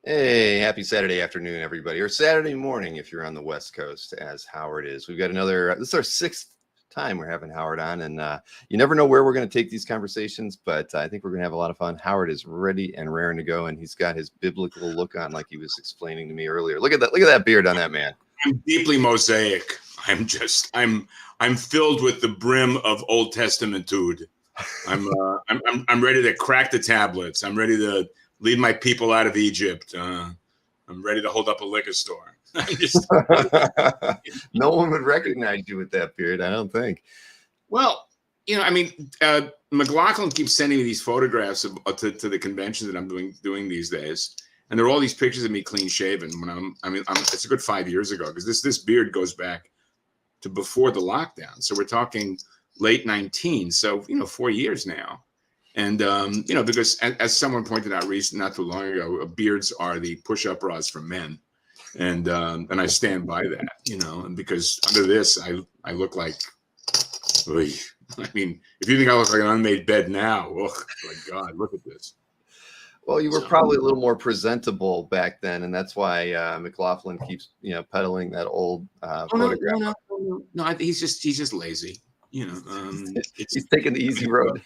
Hey, happy Saturday afternoon, everybody, or Saturday morning if you're on the West Coast, as Howard is. We've got another, this is our sixth time we're having Howard on, and you never know where we're going to take these conversations, but I think we're going to have a lot of fun. Howard is ready and raring to go, and he's got his biblical look on like he was explaining to me earlier. Look at that beard on that man. I'm deeply Mosaic. I'm filled with the brim of Old Testament-tude. I'm ready to crack the tablets. I'm ready to lead my people out of Egypt. I'm ready to hold up a liquor store. No one would recognize you with that beard, I don't think. Well, McLaughlin keeps sending me these photographs to the convention that I'm doing these days, and there are all these pictures of me clean shaven. It's a good 5 years ago, because this beard goes back to before the lockdown. So we're talking late 19. So 4 years now. And, because as someone pointed out not too long ago, beards are the push-up bras for men. And I stand by that, and because under this, I look like, if you think I look like an unmade bed now, oh my God, look at this. Well, you were probably a little more presentable back then, and that's why McLaughlin keeps, peddling that old photograph. No, he's just lazy, He's taking the easy road.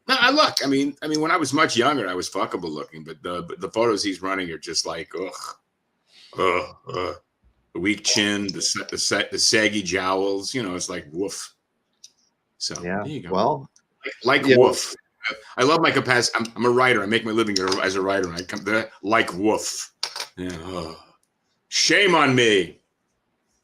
No, I mean, when I was much younger, I was fuckable looking, but the photos he's running are just like, the weak chin, the saggy jowls, it's like woof. So yeah, there you go. Well, like woof. I love my capacity. I'm a writer. I make my living as a writer. And I come there like woof. Yeah. Shame on me.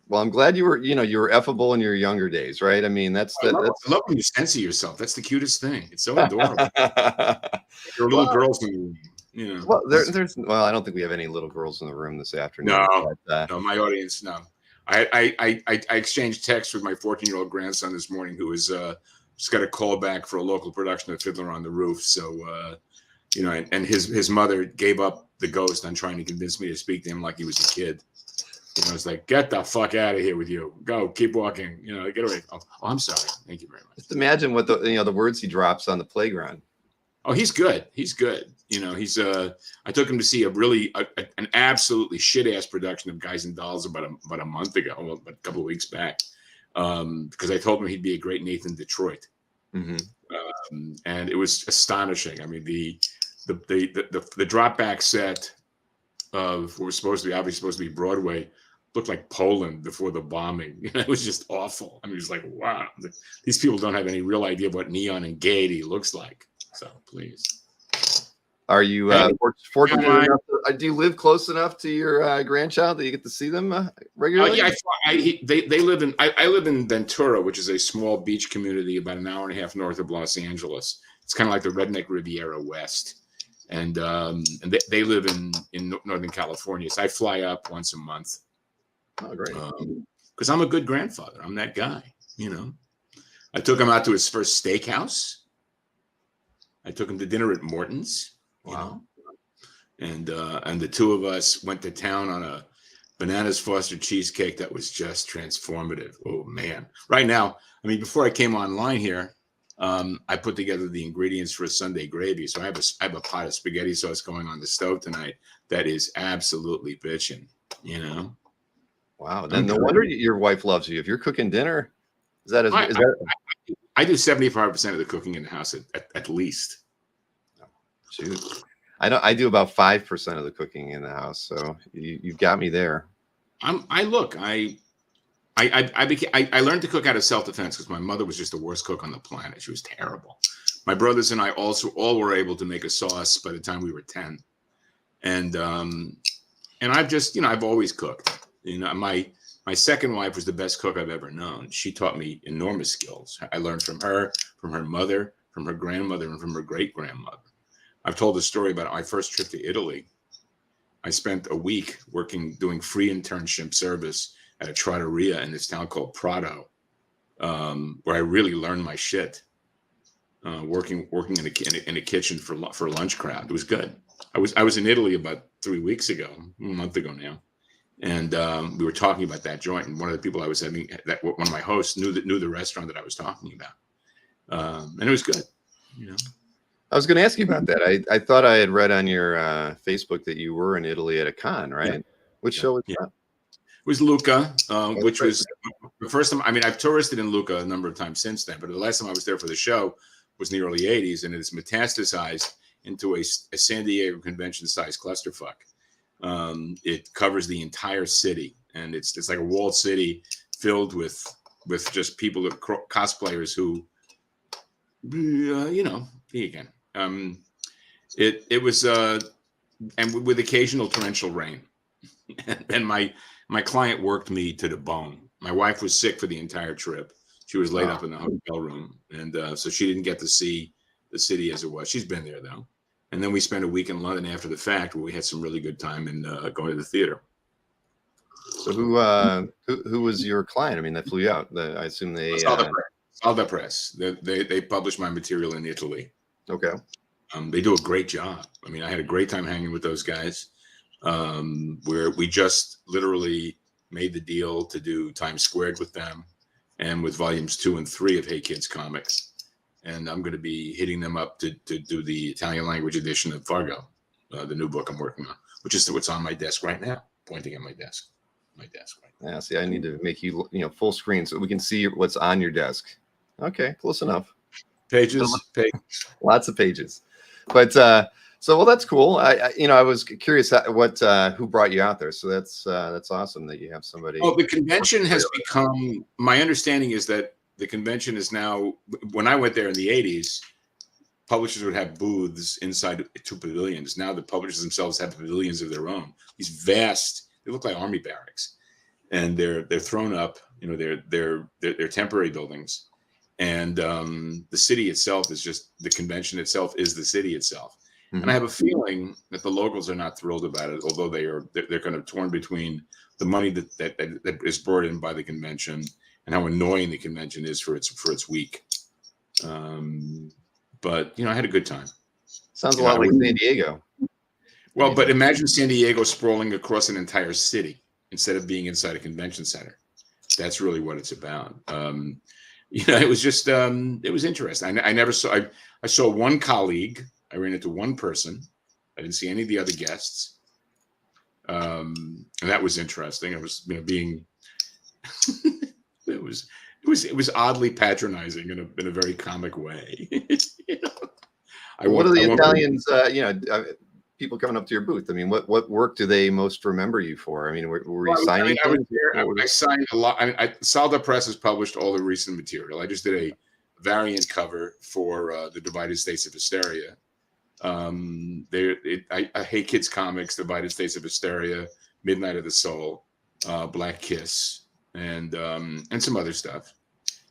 Well, I'm glad you were effable in your younger days, right? I mean, I love when you censor yourself. That's the cutest thing. It's so adorable. There are little girls in the room, Well, I don't think we have any little girls in the room this afternoon. No, my audience, no. I exchanged texts with my 14-year-old grandson this morning, who was just got a call back for a local production of Fiddler on the Roof. So, and his mother gave up the ghost on trying to convince me to speak to him like he was a kid. I was like, get the fuck out of here with you. Go, keep walking. Get away. Oh, I'm sorry. Thank you very much. Just imagine what the words he drops on the playground. Oh, he's good. He's good. I took him to see an absolutely shit ass production of Guys and Dolls about a month ago, a couple of weeks back, because I told him he'd be a great Nathan Detroit, and it was astonishing. I mean, the drop back set of what was supposed to be Broadway looked like Poland before the bombing. It was just awful. I mean, it was like, wow, these people don't have any real idea what neon and gaiety looks like. So please. Are you fortunate enough? Do you live close enough to your grandchild that you get to see them regularly? Yeah, they live in. I live in Ventura, which is a small beach community about an hour and a half north of Los Angeles. It's kind of like the redneck Riviera West. And they live in Northern California. So I fly up once a month. Oh, great. Because I'm a good grandfather. I'm that guy, I took him out to his first steakhouse. I took him to dinner at Morton's. Wow. And the two of us went to town on a bananas Foster cheesecake that was just transformative. Oh, man. Right now, before I came online here, I put together the ingredients for a Sunday gravy. So I have a pot of spaghetti sauce going on the stove tonight that is absolutely bitching, Wow. Then no wonder your wife loves you. If you're cooking dinner, I do 75% of the cooking in the house at least. Shoot. I do about 5% of the cooking in the house. So you've got me there. I learned to cook out of self-defense because my mother was just the worst cook on the planet. She was terrible. My brothers and I all were able to make a sauce by the time we were 10. And I've just, I've always cooked. My second wife was the best cook I've ever known. She taught me enormous skills. I learned from her mother, from her grandmother, and from her great-grandmother. I've told the story about my first trip to Italy. I spent a week doing free internship service at a trattoria in this town called Prato, where I really learned my shit. Working in a kitchen for lunch crowd. It was good. I was in Italy about 3 weeks ago, a month ago now, and we were talking about that joint. And one of the people I was having, one of my hosts knew the restaurant that I was talking about, and it was good. I was going to ask you about that. I thought I had read on your Facebook that you were in Italy at a con, right? Yeah. Which show was Yeah. that? It was Lucca, which right. was the first time. I mean, I've touristed in Lucca a number of times since then, but the last time I was there for the show was in the early 80s, and it's metastasized into a San Diego convention-sized clusterfuck. It covers the entire city, and it's like a walled city filled with just people, cosplayers who, again. It was and with occasional torrential rain, and my client worked me to the bone. My wife was sick for the entire trip. She was laid up in the hotel room, and so she didn't get to see the city as it was. She's been there though. And then we spent a week in London after the fact, where we had some really good time and going to the theater. So who was your client? I mean, that flew you out. I assume they Salda Press. They published my material in Italy. Okay. They do a great job. I mean, I had a great time hanging with those guys. Where we just literally made the deal to do Times Squared with them, and with volumes 2 and 3 of Hey Kids Comics. And I'm going to be hitting them up to do the Italian language edition of Fargo, the new book I'm working on, which is what's on my desk right now, pointing at my desk. Right Yeah, see, I need to make you full screen so we can see what's on your desk. Okay, close enough. Pages. Lots of pages. But well, that's cool. I was curious who brought you out there. So that's awesome that you have somebody. Oh, the convention has become. My understanding is that the convention is now. When I went there in the 80s, publishers would have booths inside 2 pavilions. Now the publishers themselves have pavilions of their own. These vast. They look like army barracks, and they're thrown up. They're temporary buildings, and the city itself is just the convention itself is the city itself. Mm-hmm. And I have a feeling that the locals are not thrilled about it, although they're kind of torn between the money that is brought in by the convention and how annoying the convention is for its week. But I had a good time. Sounds a lot like San Diego. Well, but imagine San Diego sprawling across an entire city instead of being inside a convention center. That's really what it's about. It was just it was interesting. I saw one colleague. I ran into one person. I didn't see any of the other guests. And that was interesting. I was being it was oddly patronizing in a very comic way. What are the Italians people coming up to your booth? I mean, what work do they most remember you for? I mean, were you signing? I was there. I signed a lot. Salda Press has published all the recent material. I just did a variant cover for the Divided States of Hysteria. Hey Kids Comics, Divided States of Hysteria, Midnight of the Soul, Black Kiss, and some other stuff.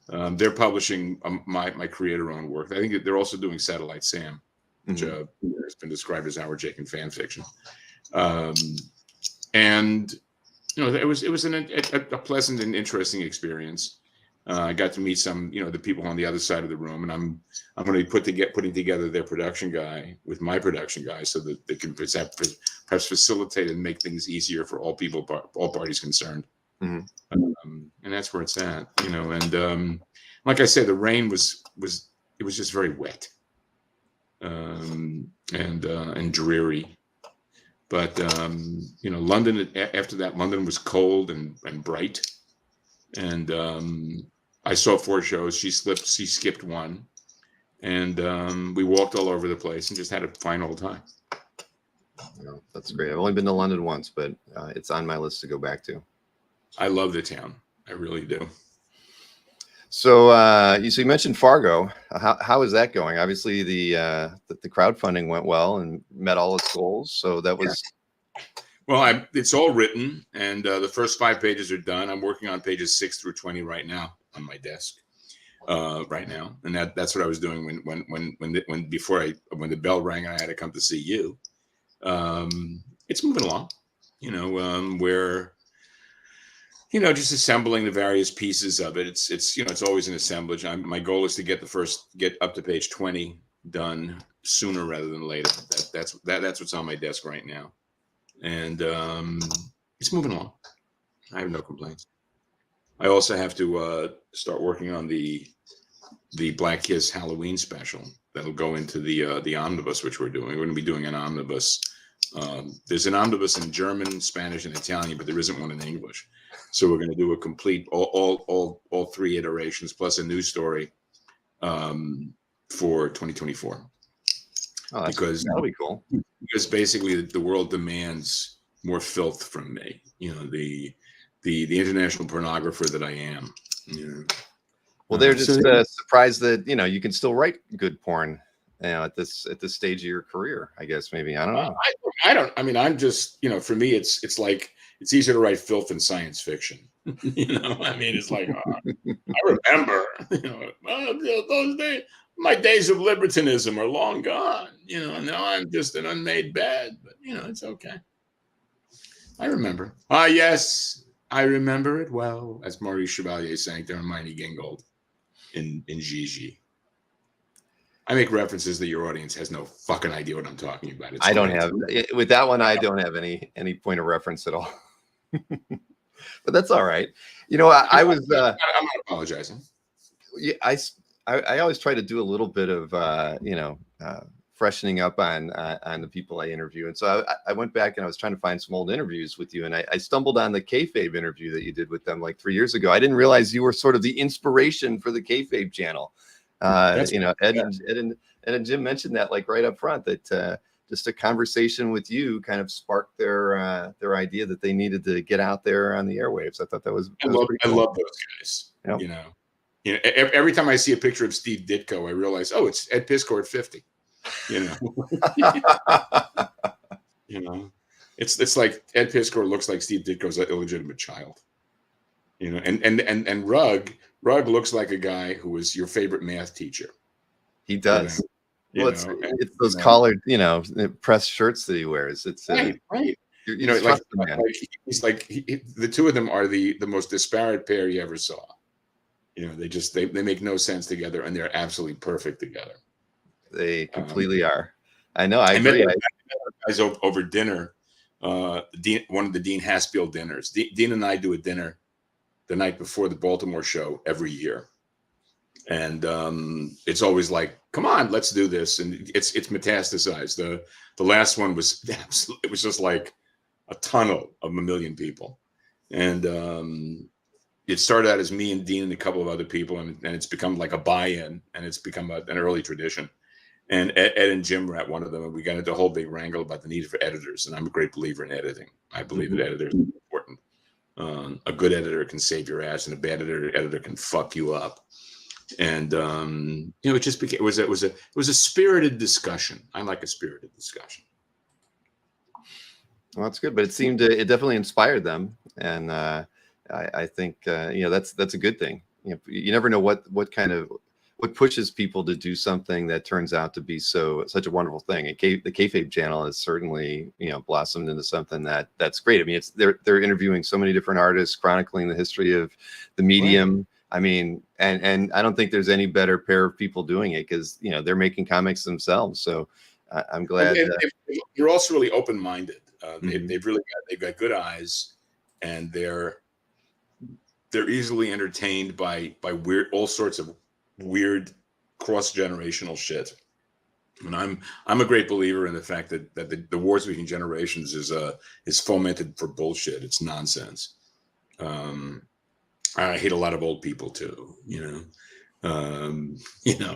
They're publishing my creator-owned work. I think they're also doing Satellite Sam, which has been described as Howard Chaykin fan fiction. And it was a pleasant and interesting experience. I got to meet some the people on the other side of the room, and I'm going to be putting together their production guy with my production guy, so that they can perhaps facilitate and make things easier for all parties concerned. Mm-hmm. And that's where it's at, And like I said, the rain was just very wet. And dreary, but London. After that, London was cold and bright, and I saw 4 shows. She skipped one, and we walked all over the place and just had a fine old time. Oh, that's great. I've only been to London once, but it's on my list to go back to. I love the town. I really do. So you mentioned Fargo. How is that going? Obviously, the crowdfunding went well and met all its goals. So that was. Well, it's all written, and the first 5 pages are done. I'm working on pages 6 through 20 right now on my desk, right now, and that's what I was doing when the bell rang and I had to come to see you. It's moving along, where. Just assembling the various pieces of it. It's always an assemblage. My goal is to get up to page 20 done sooner rather than later. That's what's on my desk right now, and it's moving along. I have no complaints. I also have to start working on the Black Kiss Halloween special, that'll go into the omnibus, which we're doing. We're going to be doing an omnibus. There's an omnibus in German, Spanish, and Italian, but there isn't one in English. So we're going to do a complete all three iterations plus a new story for 2024. Oh, because that'll be cool. Because basically the world demands more filth from me. You know, the international pornographer that I am. You know. Well, they're just surprised that you can still write good porn. At this stage of your career, I guess maybe I don't know. I mean, I'm just for me, it's like it's easier to write filth than science fiction. I mean, it's like I remember, those days. My days of libertinism are long gone. Now I'm just an unmade bed, but it's okay. I remember. Ah, yes, I remember it well, as Maurice Chevalier sang to Hermione Gingold in Gigi. I make references that your audience has no fucking idea what I'm talking about. I don't have with that one. I don't have any point of reference at all. But that's all right. I was. I'm not apologizing. Yeah, I always try to do a little bit of freshening up on the people I interview, and so I went back and I was trying to find some old interviews with you, and I stumbled on the Kayfabe interview that you did with them like 3 years ago. I didn't realize you were sort of the inspiration for the Kayfabe channel. Ed and Jim mentioned that like right up front that just a conversation with you kind of sparked their idea that they needed to get out there on the airwaves. I thought that was cool. I love those guys. Yep. Every time I see a picture of Steve Ditko, I realize, oh, it's Ed Piscor at 50. It's like Ed Piscor looks like Steve Ditko's an illegitimate child. And Rugg looks like a guy who was your favorite math teacher. He does. It's those collared, pressed shirts that he wears. It's right. He's like the two of them are the most disparate pair you ever saw. They make no sense together, and they're absolutely perfect together. They completely are. I know. I agree. I met guys over dinner. One of the Dean Haspiel dinners. Dean and I do a dinner the night before the Baltimore show every year. And it's always like, come on, let's do this. And it's metastasized. The last one was absolutely, it was just like a tunnel of a million people. And it started out as me and Dean and a couple of other people, and it's become like a buy-in, and it's become an early tradition. And Ed and Jim were at one of them, and we got into a whole big wrangle about the need for editors. And I'm a great believer in editing. I believe that editors are important. A good editor can save your ass, and a bad editor can fuck you up. And it just became it was a spirited discussion. I like a spirited discussion. Well, that's good, but it definitely inspired them, and I think that's a good thing. You never know what pushes people to do something that turns out to be such a wonderful thing. And the Kayfabe channel has certainly blossomed into something that's great. I mean, they're interviewing so many different artists, chronicling the history of the medium. Right. I mean, and I don't think there's any better pair of people doing it because they're making comics themselves. So I'm glad. They're also really open-minded. They've got good eyes, and they're easily entertained by all sorts of weird cross-generational shit. And I'm a great believer in the fact that the wars between generations is fomented for bullshit. It's nonsense. I hate a lot of old people too,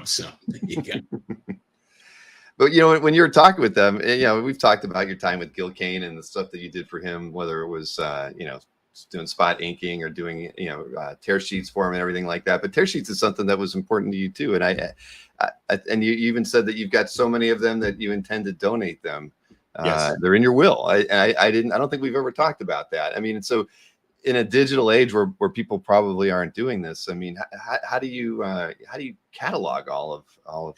so you can. But when you were talking with them, we've talked about your time with Gil Kane and the stuff that you did for him, whether it was doing spot inking or doing tear sheets for him and everything like that. But tear sheets is something that was important to you too. And and you even said that you've got so many of them that you intend to donate them. Yes. They're in your will. I don't think we've ever talked about that. I mean, so in a digital age where people probably aren't doing this, I mean, how do you catalog all of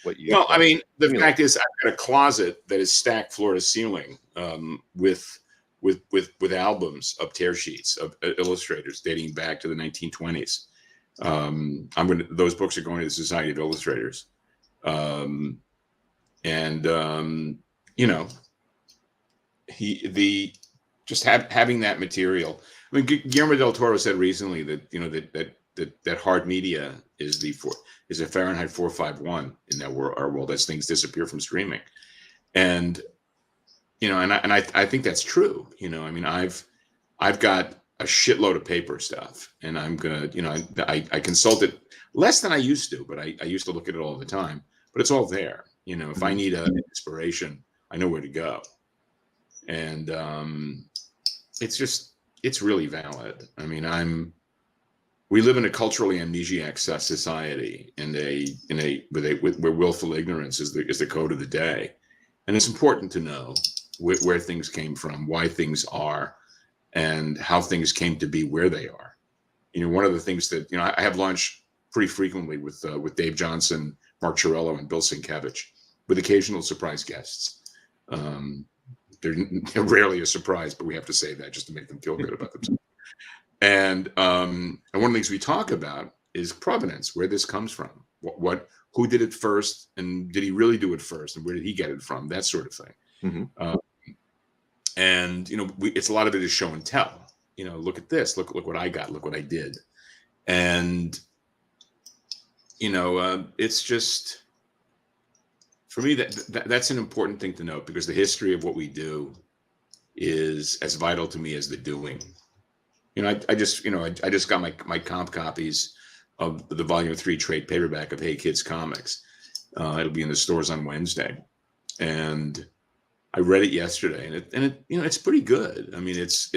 what you? Well, I mean, the fact is, I've got a closet that is stacked floor to ceiling with albums of tear sheets of illustrators dating back to the 1920s. Those books are going to the Society of Illustrators, having that material. I mean, Guillermo del Toro said recently that that hard media is a Fahrenheit 451 in that our world as things disappear from streaming. And I think that's true. I mean, I've got a shitload of paper stuff, and I'm gonna, I consult it less than I used to, but I used to look at it all the time. But it's all there. If I need an inspiration, I know where to go. And it's really valid. I mean, we live in a culturally amnesiac society, and where willful ignorance is the code of the day. And it's important to know where things came from, why things are, and how things came to be where they are. One of the things that I have lunch pretty frequently with Dave Johnson, Mark Chiarello, and Bill Sienkiewicz, with occasional surprise guests. They're rarely a surprise, but we have to say that just to make them feel good about themselves. And one of the things we talk about is provenance, where this comes from, who did it first, and did he really do it first, and where did he get it from, that sort of thing. Mm-hmm. And it's a lot of it is show and tell. Look at this, look what I got, look what I did, and it's just, for me, that's an important thing to note, because the history of what we do is as vital to me as the doing. I just got my comp copies of the volume 3 trade paperback of Hey Kids Comics. It'll be in the stores on Wednesday, and I read it yesterday, and it it's pretty good. I mean, it's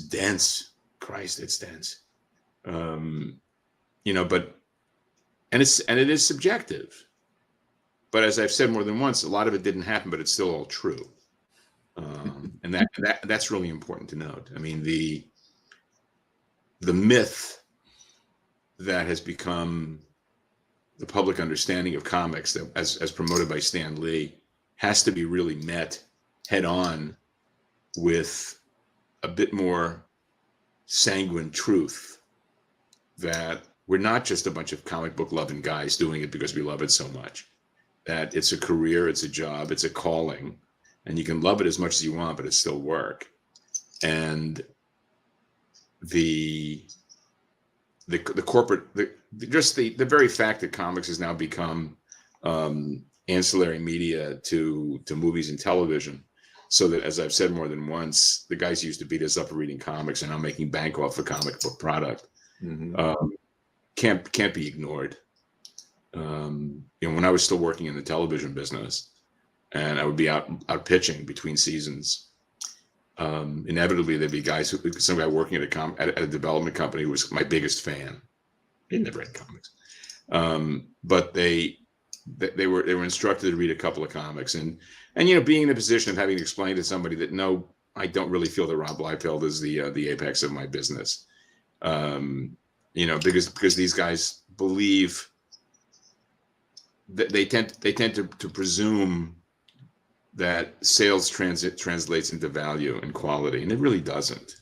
dense. Christ, it's dense. But it is subjective. But as I've said more than once, a lot of it didn't happen, but it's still all true. And that's really important to note. I mean, the myth that has become the public understanding of comics, that as promoted by Stan Lee, has to be really met head on with a bit more sanguine truth, that we're not just a bunch of comic book loving guys doing it because we love it so much. That it's a career, it's a job, it's a calling, and you can love it as much as you want, but it's still work. And the corporate, the very fact that comics has now become ancillary media to movies and television, so that, as I've said more than once, the guys who used to beat us up for reading comics are now making bank off a comic book product. Mm-hmm. Can't be ignored. When I was still working in the television business, and I would be out pitching between seasons, inevitably there'd be some guy working at a development company who was my biggest fan. He never read comics, but they were instructed to read a couple of comics, and being in a position of having to explain to somebody that, no, I don't really feel that Rob Liefeld is the apex of my business, because these guys believe that they tend to presume that sales translates into value and quality, and it really doesn't.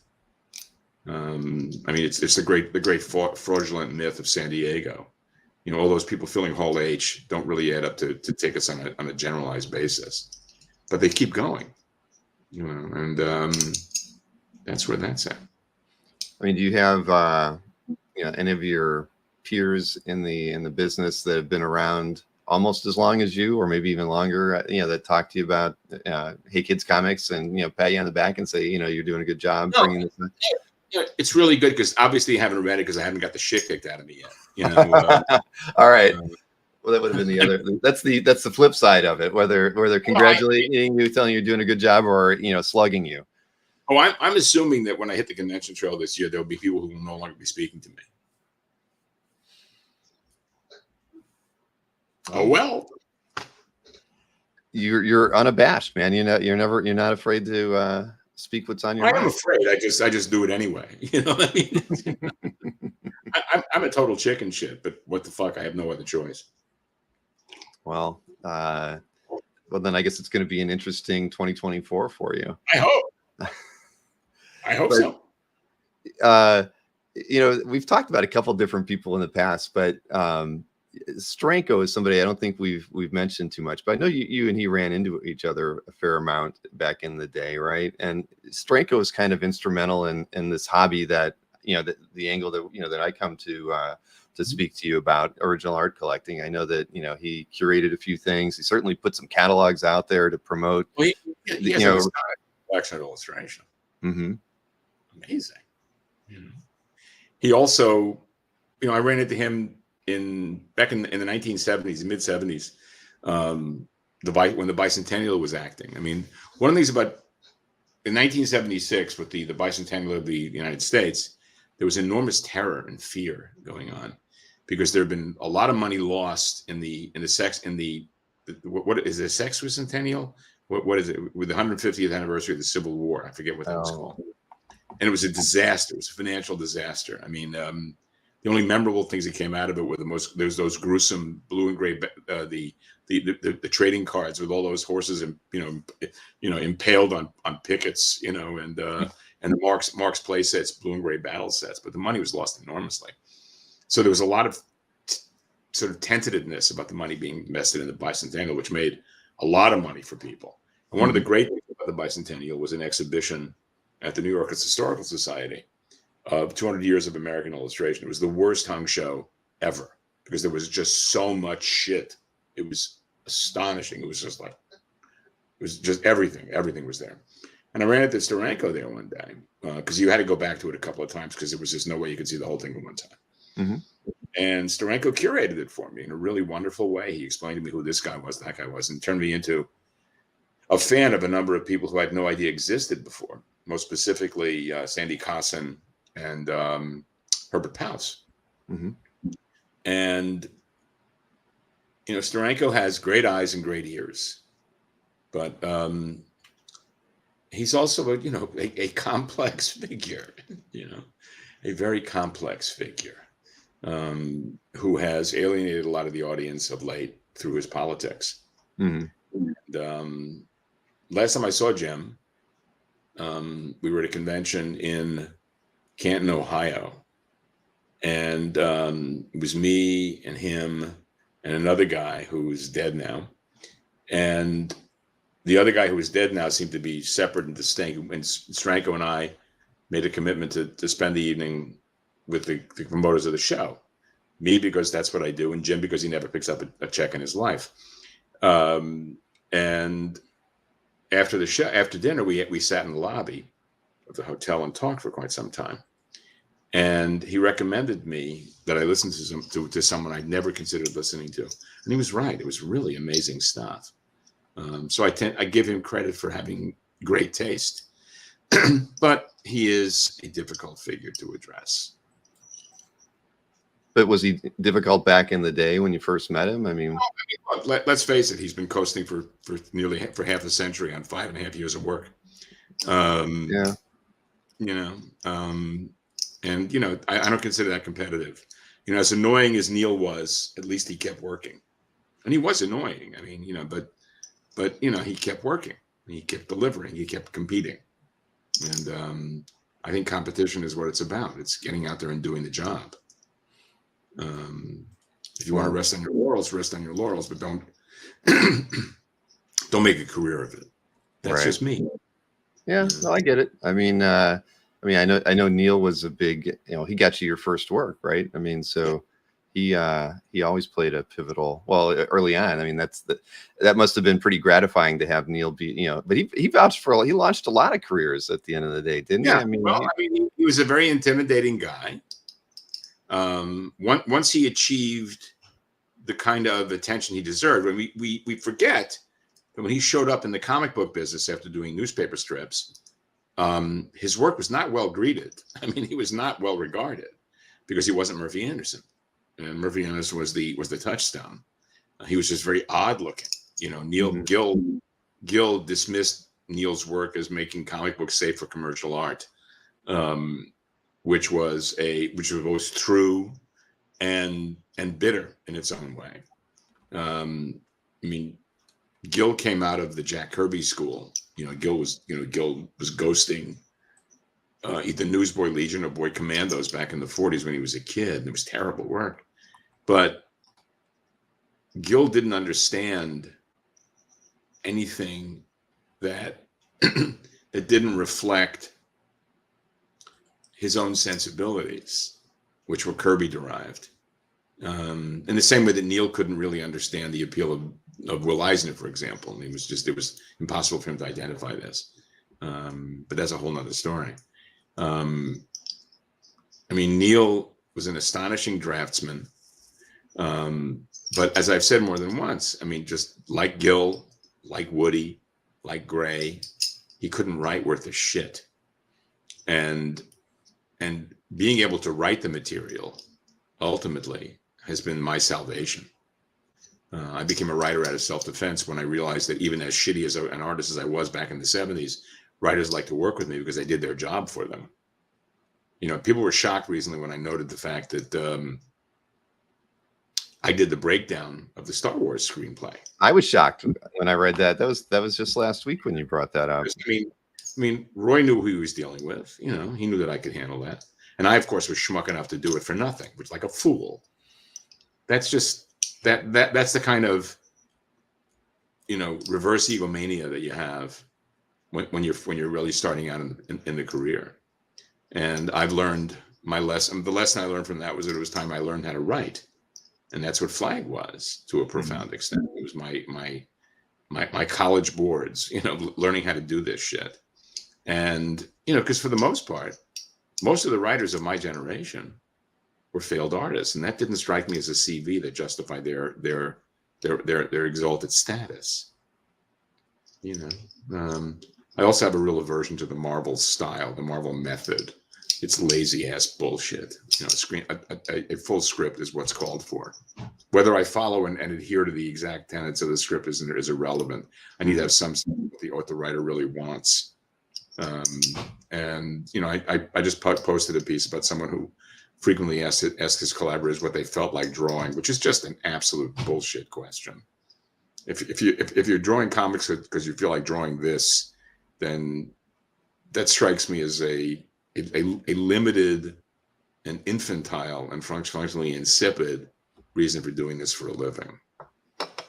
I mean, it's the great fraudulent myth of San Diego. All those people filling Hall H don't really add up to tickets on a generalized basis, but they keep going. And that's where that's at. I mean, do you have any of your peers in the business that have been around almost as long as you, or maybe even longer, that talk to you about Hey Kids Comics, and pat you on the back and say, you're doing a good job bringing this in? It's really good, because obviously you haven't read it because I haven't got the shit kicked out of me yet. All right. Well, that would have been the other. That's the flip side of it. Whether congratulating you, telling you you're doing a good job, or slugging you. Oh, I'm assuming that when I hit the convention trail this year, there'll be people who will no longer be speaking to me. Oh well. You're unabashed, man. You're not afraid to speak what's on your mind. I'm afraid. I just do it anyway. You know what I mean? I'm a total chicken shit, but what the fuck? I have no other choice. Well, then I guess it's going to be an interesting 2024 for you. I hope. I hope so. We've talked about a couple different people in the past, but Stranko is somebody I don't think we've mentioned too much, but I know you and he ran into each other a fair amount back in the day, right? And Stranko is kind of instrumental in this hobby that the angle that that I come to speak to you about original art collecting. I know that he curated a few things. He certainly put some catalogs out there to promote. Well, he has a collection of illustration. Mm-hmm. Amazing. He also, I ran into him back in the 1970s, mid 70s, when the bicentennial was acting. I mean, one of the things about in 1976 with the bicentennial of the United States, there was enormous terror and fear going on because there had been a lot of money lost what is it, sexcentennial? What is it, with the 150th anniversary of the Civil War? I forget what that was called. And it was a disaster. It was a financial disaster. I mean, the only memorable things that came out of it were there's those gruesome blue and gray the trading cards with all those horses and impaled on pickets, and the Marx play sets, blue and gray battle sets. But the money was lost enormously. So there was a lot of sort of tentativeness about the money being invested in the bicentennial, which made a lot of money for people. And one of the great things about the bicentennial was an exhibition at the New York Historical Society of 200 years of American illustration. It was the worst hung show ever because there was just so much shit. It was astonishing. It was just everything. Everything was there. And I ran into Steranko there one day because you had to go back to it a couple of times because there was just no way you could see the whole thing at one time. Mm-hmm. And Steranko curated it for me in a really wonderful way. He explained to me who this guy was, that guy was, and turned me into a fan of a number of people who I had no idea existed before. Most specifically, Sandy Cosson and Herbert Paus. Mm-hmm. And, Steranko has great eyes and great ears, but he's also a complex figure, a very complex figure who has alienated a lot of the audience of late through his politics. Mm-hmm. And, last time I saw Jim, we were at a convention in Canton, Ohio, and it was me and him and another guy who's dead now. And the other guy who was dead now seemed to be separate and distinct. And Steranko and I made a commitment to spend the evening with the promoters of the show. Me, because that's what I do, and Jim, because he never picks up a check in his life. And after the show, after dinner, we sat in the lobby of the hotel and talked for quite some time. And he recommended me that I listen to someone I'd never considered listening to, and he was right. It was really amazing stuff. So I give him credit for having great taste, but he is a difficult figure to address. But was he difficult back in the day when you first met him? Let's face it. He's been coasting for half a century on 5.5 years of work. I don't consider that competitive. As annoying as Neil was, at least he kept working, and he was annoying. But he kept working. He kept delivering. He kept competing, and I think competition is what it's about. It's getting out there and doing the job. If you want to rest on your laurels, but don't make a career of it. That's just me. Yeah, no, I get it. I know Neil was a big, he got you your first work, right? So he always played a pivotal, early on. That must have been pretty gratifying to have Neil be, but he launched a lot of careers at the end of the day, didn't he? He was a very intimidating guy. Once he achieved the kind of attention he deserved, when we forget that when he showed up in the comic book business after doing newspaper strips, his work was not well greeted. He was not well regarded because he wasn't Murphy Anderson, and Murphy Anderson was the touchstone. He was just very odd looking. Neil Gill dismissed Neil's work as making comic books safe for commercial art. Which was both true and bitter in its own way. Gill came out of the Jack Kirby school. Gill was ghosting either Newsboy Legion or Boy Commandos back in the 40s when he was a kid. And it was terrible work. But Gill didn't understand anything that didn't reflect his own sensibilities, which were Kirby derived. In the same way that Neil couldn't really understand the appeal of Will Eisner, for example. And it was impossible for him to identify this. But that's a whole nother story. I mean, Neil was an astonishing draftsman. But as I've said more than once, I mean, just like Gil, like Woody, like Gray, he couldn't write worth a shit. And being able to write the material ultimately has been my salvation. I became a writer out of self-defense when I realized that even as shitty as an artist as I was back in the 70s, writers like to work with me because I did their job for them. You know, people were shocked recently when I noted the fact that I did the breakdown of the Star Wars screenplay. I was shocked when I read that. That was just last week when you brought that up. I mean, Roy knew who he was dealing with. You know, he knew that I could handle that. And I, of course, was schmuck enough to do it for nothing, which like a fool. That's just that's the kind of, you know, reverse egomania that you have when you're really starting out in the career. And I've learned my lesson. The lesson I learned from that was that it was time I learned how to write, and that's what Flagg was to a profound extent. It was my college boards, you know, learning how to do this shit. And you know, because for the most part, most of the writers of my generation were failed artists, and that didn't strike me as a CV that justified their exalted status. You know, I also have a real aversion to the Marvel style, the Marvel method. It's lazy ass bullshit. You know, a full script is what's called for. Whether I follow and adhere to the exact tenets of the script is irrelevant. I need to have some sense of what the writer really wants. And you know, I just posted a piece about someone who frequently asked his collaborators what they felt like drawing, which is just an absolute bullshit question. If you're drawing comics because you feel like drawing this, then that strikes me as a limited and infantile and functionally insipid reason for doing this for a living.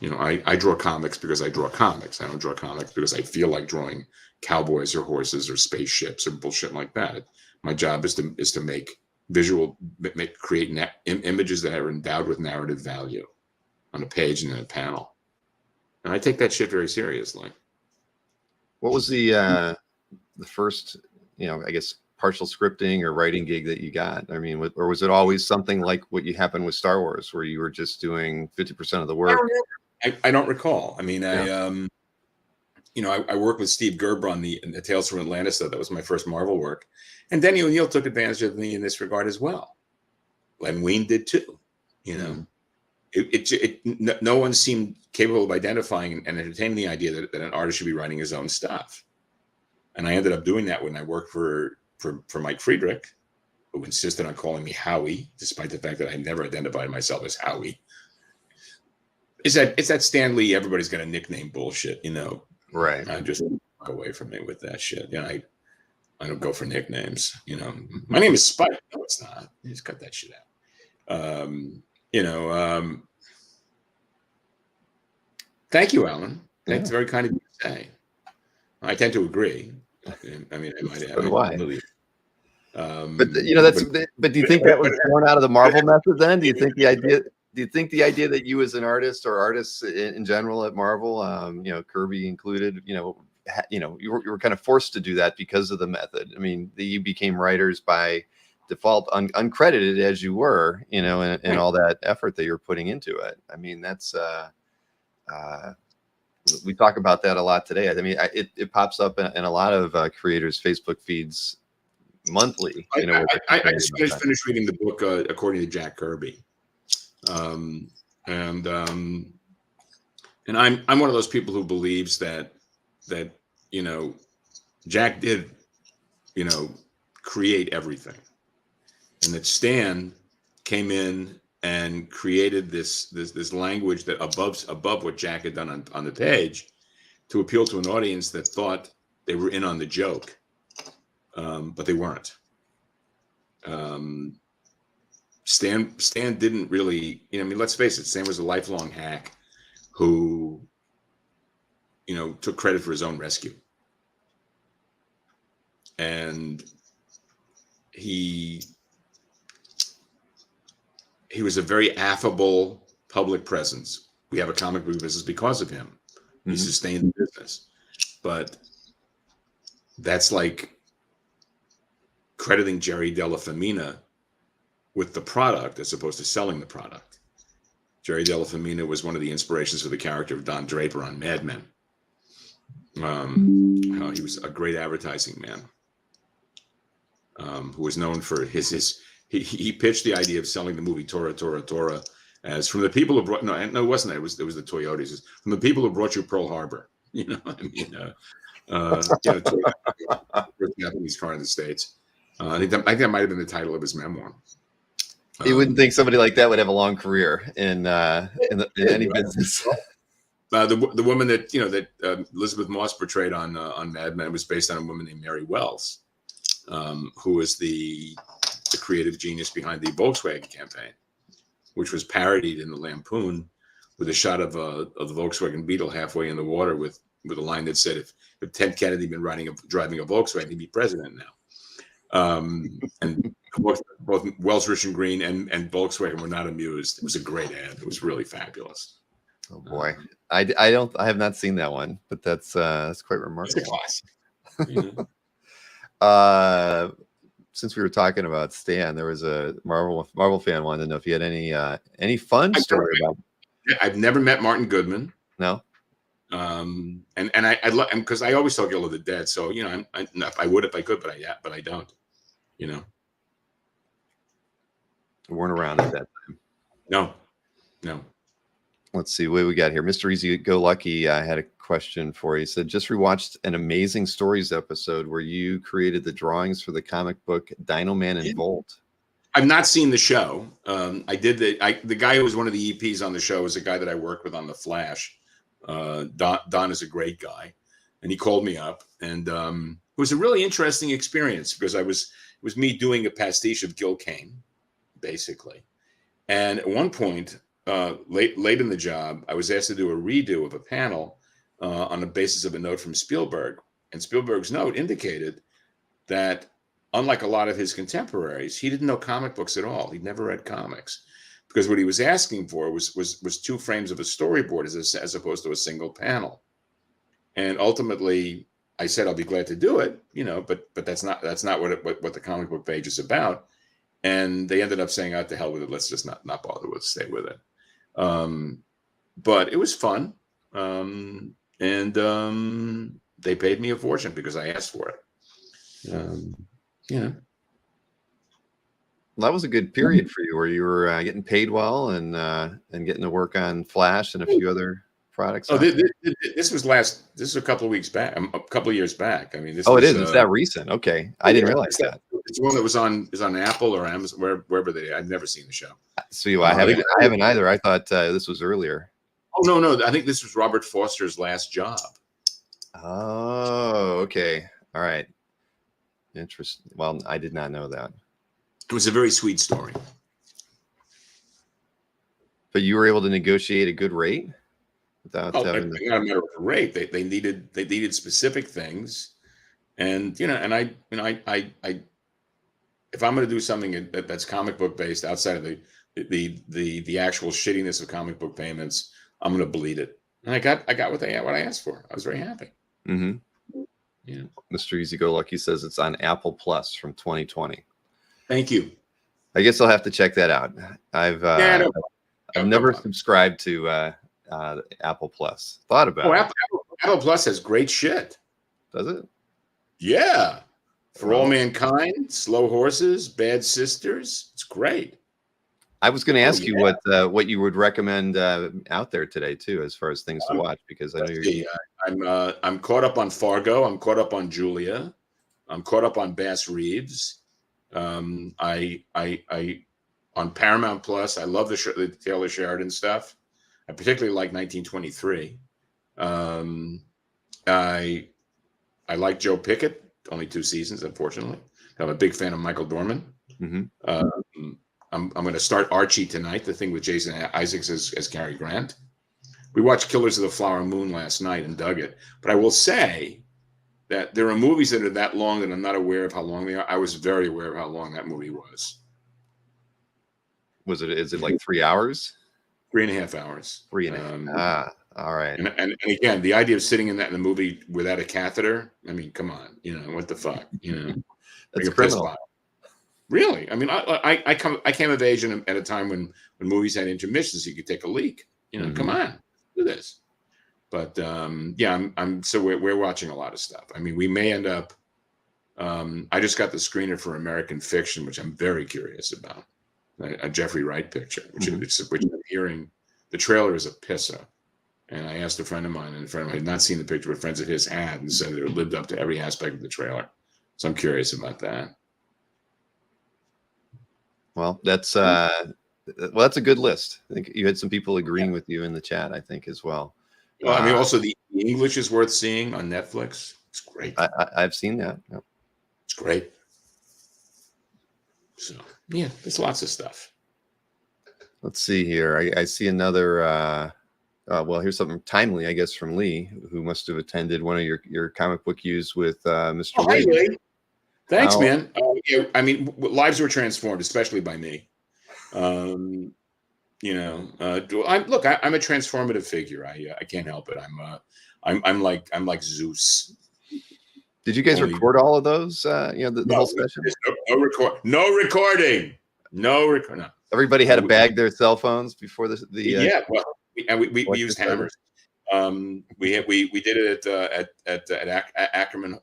You know, I draw comics because I draw comics. I don't draw comics because I feel like drawing cowboys or horses or spaceships or bullshit like that. My job is to create images that are endowed with narrative value on a page and in a panel. And I take that shit very seriously. What was the first, you know, I guess partial scripting or writing gig that you got? I mean, or was it always something like what you happened with Star Wars, where you were just doing 50% of the work? I don't recall. I mean, yeah. I worked with Steve Gerber on the Tales from Atlantis. That was my first Marvel work, and Denny O'Neil took advantage of me in this regard as well. Len Wein did too. You know, no one seemed capable of identifying and entertaining the idea that an artist should be writing his own stuff. And I ended up doing that when I worked for Mike Friedrich, who insisted on calling me Howie, despite the fact that I never identified myself as Howie. It's that Stan Lee, everybody's got a nickname bullshit, you know. Right. I just walk away from me with that shit. You know, I don't go for nicknames. You know, my name is Spike. No, it's not. You just cut that shit out. Thank you, Alan. That's very kind of you to say. I tend to agree. I mean, I might have. But you know, but do you think that was born out of the Marvel method? Then do you think the idea that you as an artist or artists in general at Marvel, you know, Kirby included, you were kind of forced to do that because of the method. I mean, you became writers by default, uncredited as you were, you know, and all that effort that you're putting into it. I mean, that's we talk about that a lot today. I mean, it pops up in a lot of creators' Facebook feeds monthly. You know, I just finished reading the book according to Jack Kirby, and I'm one of those people who believes that you know, Jack did, you know, create everything, and that Stan came in and created this language that above what Jack had done on the page, to appeal to an audience that thought they were in on the joke, but they weren't. Stan didn't really, you know, I mean, let's face it, Stan was a lifelong hack who, you know, took credit for his own rescue. And he was a very affable public presence. We have a comic book business because of him. He sustained the business. But that's like crediting Jerry Della Femina with the product as opposed to selling the product. Jerry Della Femina was one of the inspirations for the character of Don Draper on Mad Men. He was a great advertising man who was known for he pitched the idea of selling the movie Tora Tora Tora as from the people who brought no it wasn't it was the Toyotas, from the people who brought you Pearl Harbor. You know, I mean, Japanese car in the States. I think that might have been the title of his memoir. You wouldn't think somebody like that would have a long career in any business. The woman that Elizabeth Moss portrayed on Mad Men was based on a woman named Mary Wells, who was the creative genius behind the Volkswagen campaign, which was parodied in the Lampoon with a shot of the Volkswagen Beetle halfway in the water with a line that said, "If Ted Kennedy had been driving a Volkswagen, he'd be president now." And both Wells, Rich and Green and Volkswagen were not amused. It was a great ad. It was really fabulous. Oh boy, I have not seen that one, but that's quite remarkable. It's a class. Since we were talking about Stan, there was a Marvel fan wanted to know if you had any fun story about. I've never met Martin Goodman. No. And I love him because I always talk ill of the dead. So I would if I could, but I don't. You know. We weren't around at that time. No. Let's see what we got here. Mr. Easy Go Lucky had a question for you. He said, just rewatched an Amazing Stories episode where you created the drawings for the comic book Dino Man and Volt. I've not seen the show. I did the guy who was one of the EPs on the show was a guy that I worked with on The Flash. Don is a great guy, and he called me up, and it was a really interesting experience because it was me doing a pastiche of Gil Kane, basically. And at one point, late in the job, I was asked to do a redo of a panel on the basis of a note from Spielberg. And Spielberg's note indicated that, unlike a lot of his contemporaries, he didn't know comic books at all. He'd never read comics, because what he was asking for was 2 frames of a storyboard as opposed to a single panel. And ultimately, I said I'll be glad to do it, but that's not what the comic book page is about. And they ended up saying, "Out to hell with it. Let's just not bother with it. Stay with it." But it was fun. And they paid me a fortune because I asked for it. That was a good period for you where you were getting paid well and getting to work on Flash and a few other products. Oh, this is a couple of weeks back, a couple of years back. I mean, it is. It's that recent. Okay. I didn't realize that. It's one that was on Apple or Amazon, wherever they. I've never seen the show. So I haven't either. I thought this was earlier. Oh no! I think this was Robert Foster's last job. Oh, okay. All right. Interesting. Well, I did not know that. It was a very sweet story. But you were able to negotiate a good rate without having not a matter of the rate. They needed specific things, and I if I'm going to do something that's comic book based outside of the actual shittiness of comic book payments, I'm going to bleed it. And I got what I asked for. I was very happy. Mm-hmm. Yeah. Mr. Easy Go Lucky says it's on Apple Plus from 2020. Thank you. I guess I'll have to check that out. I've never subscribed to Apple Plus. Thought about it. Apple Plus has great shit. Does it? Yeah. For All Mankind, Slow Horses, Bad Sisters. It's great. I was going to ask you what you would recommend out there today too, as far as things to watch, because I know you're. I'm caught up on Fargo. I'm caught up on Julia. I'm caught up on Bass Reeves. I on Paramount Plus. I love the Taylor Sheridan stuff. I particularly like 1923. I like Joe Pickett. Only 2 seasons, unfortunately. I'm a big fan of Michael Dorman. Mm-hmm. I'm going to start Archie tonight, the thing with Jason Isaacs as Cary Grant. We watched Killers of the Flower Moon last night and dug it. But I will say that there are movies that are that long that I'm not aware of how long they are. I was very aware of how long that movie was. Is it like 3 hours? 3.5 hours. 3.5. All right. And again, the idea of sitting in the movie without a catheter, I mean, come on, what the fuck, That's criminal. Really? I mean, I came of age at a time when movies had intermissions, you could take a leak. Come on, do this. But yeah, so we're watching a lot of stuff. I mean, we may end up. I just got the screener for American Fiction, which I'm very curious about. A Jeffrey Wright picture, which I'm hearing. The trailer is a pisser. And I asked a friend of mine, and a friend of mine had not seen the picture, but friends of his had, and said it lived up to every aspect of the trailer. So I'm curious about that. Well, that's a good list. I think you had some people agreeing with you in the chat, I think, as well. Well, I mean, also the English is worth seeing on Netflix. It's great. I've seen that. Yep. It's great. So yeah, there's lots of stuff. Let's see here. I see another. Well, here's something timely, I guess, from Lee, who must have attended one of your comic book use with Mr. Hi, Waid. Lee. Thanks, man. Yeah, I mean, lives were transformed, especially by me. I'm a transformative figure. I can't help it. I'm like Zeus. Did you guys record all of those? The whole session. No recording. No. Everybody had to bag their cell phones before the. Yeah, well, we used hammers. We did it at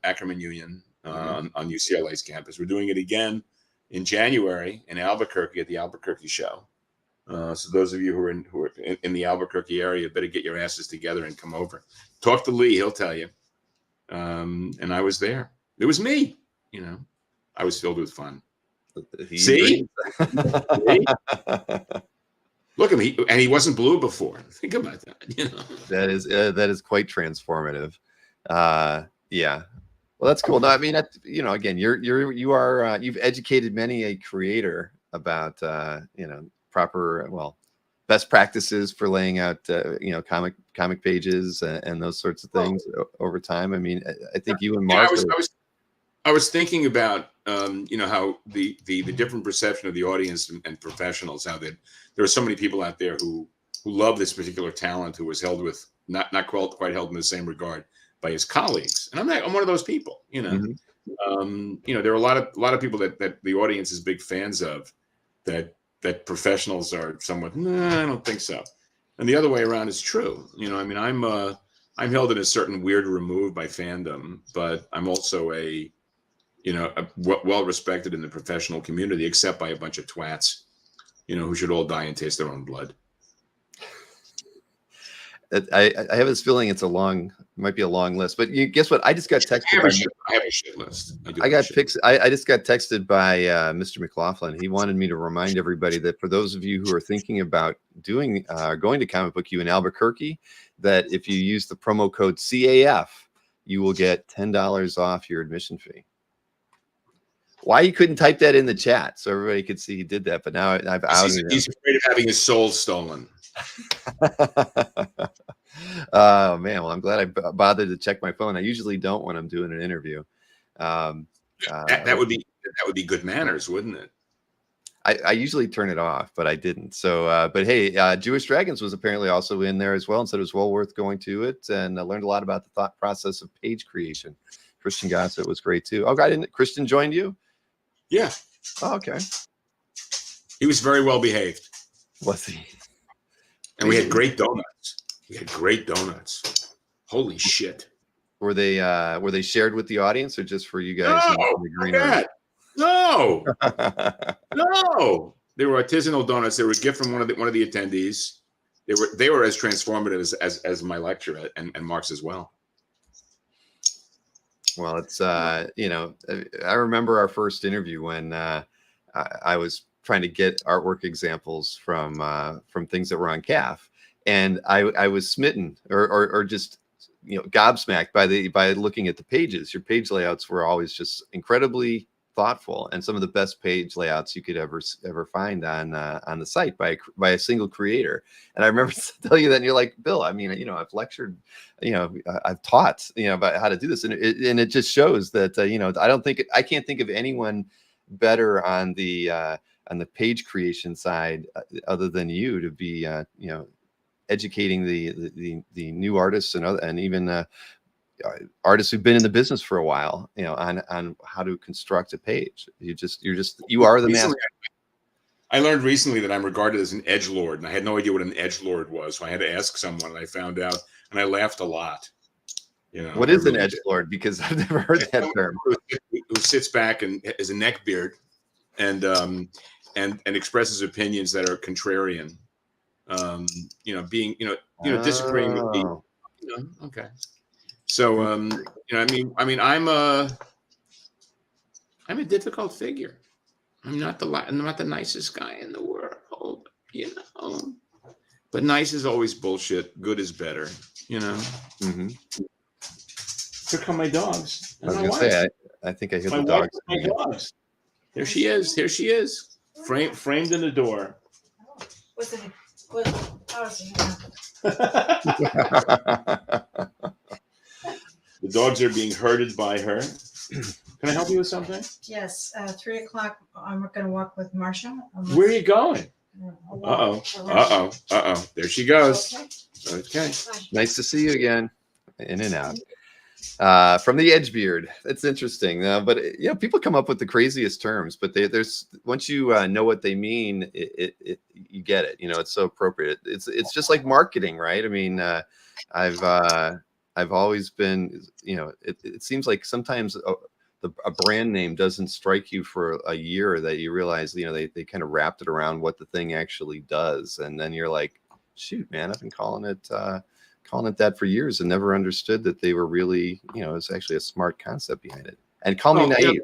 Ackerman Union on UCLA's campus. We're doing it again in January in Albuquerque at the Albuquerque show. So those of you who are in the Albuquerque area better get your asses together and come over. Talk to Lee; he'll tell you. And I was there. It was me. I was filled with fun. See? Look at me, and he wasn't blue before. Think about that. That is quite transformative. Yeah. Well, that's cool. No, I mean, again, you've educated many a creator about proper best practices for laying out comic pages and those sorts of things over time. I mean, I think you and Mark. I was thinking about how the different perception of the audience and professionals, how that there are so many people out there who love this particular talent, who was held with not quite held in the same regard by his colleagues, and I'm one of those people. There are a lot of people that the audience is big fans of, that professionals are somewhat. I don't think so, and the other way around is true. I mean, I'm held in a certain weird remove by fandom, but I'm also well respected in the professional community, except by a bunch of twats, who should all die and taste their own blood. I have this feeling might be a long list, but guess what? I just got texted. I have a shit list. I just got texted by Mr. McLaughlin. He wanted me to remind everybody that for those of you who are thinking about going to Comic Book U in Albuquerque, that if you use the promo code CAF, you will get $10 off your admission fee. Why you couldn't type that in the chat so everybody could see he did that, but now I've outed him. He's afraid of having his soul stolen. Oh man, well I'm glad I bothered to check my phone. I usually don't when I'm doing an interview. That would be good manners, wouldn't it? I usually turn it off, but I didn't. So, but hey, Jewish Dragons was apparently also in there as well, and said it was well worth going to it, and I learned a lot about the thought process of page creation. Christian Gossett was great too. Oh, Christian joined you? Yeah. Oh, okay. He was very well behaved. Was he? And we had great donuts. Holy shit. Were they shared with the audience or just for you guys? No. No. They were artisanal donuts. They were a gift from one of the attendees. They were as transformative as my lecture and Mark's as well. Well, it's I remember our first interview when I was trying to get artwork examples from things that were on CAF, and I was smitten or just gobsmacked by looking at the pages. Your page layouts were always just incredibly thoughtful, and some of the best page layouts you could ever find on the site by a single creator. And I remember telling you that, and you're like, Bill, I mean, I've lectured, I've taught, about how to do this, and it just shows that I can't think of anyone better on the page creation side other than you to be educating the new artists and even artists who've been in the business for a while, on how to construct a page. You are the master. I learned recently that I'm regarded as an edgelord, and I had no idea what an edgelord was. So I had to ask someone, and I found out, and I laughed a lot. What is an edgelord? Because I've never heard that term. Who sits back and has a neck beard, and expresses opinions that are contrarian. Disagreeing with me. Okay. So, I'm a difficult figure. I'm not the nicest guy in the world, but nice is always bullshit. Good is better, Mm-hmm. Here come my dogs. I was going to say, I think I hear the dogs. My dogs. There she is. Framed in the door. The dogs are being herded by her. Can I help you with something? Yes, 3 o'clock. I'm going to walk with Marsha. Where are you going? Uh-oh. There she goes. Okay. Nice to see you again. In and out. From the Edgebeard. That's interesting. But people come up with the craziest terms, but there's once you know what they mean, you get it. It's so appropriate. It's just like marketing, right? I mean, I've always been, it seems like sometimes a brand name doesn't strike you for a year that you realize, they kind of wrapped it around what the thing actually does. And then you're like, shoot, man, I've been calling it that for years and never understood that they were really, it's actually a smart concept behind it. And call me naive.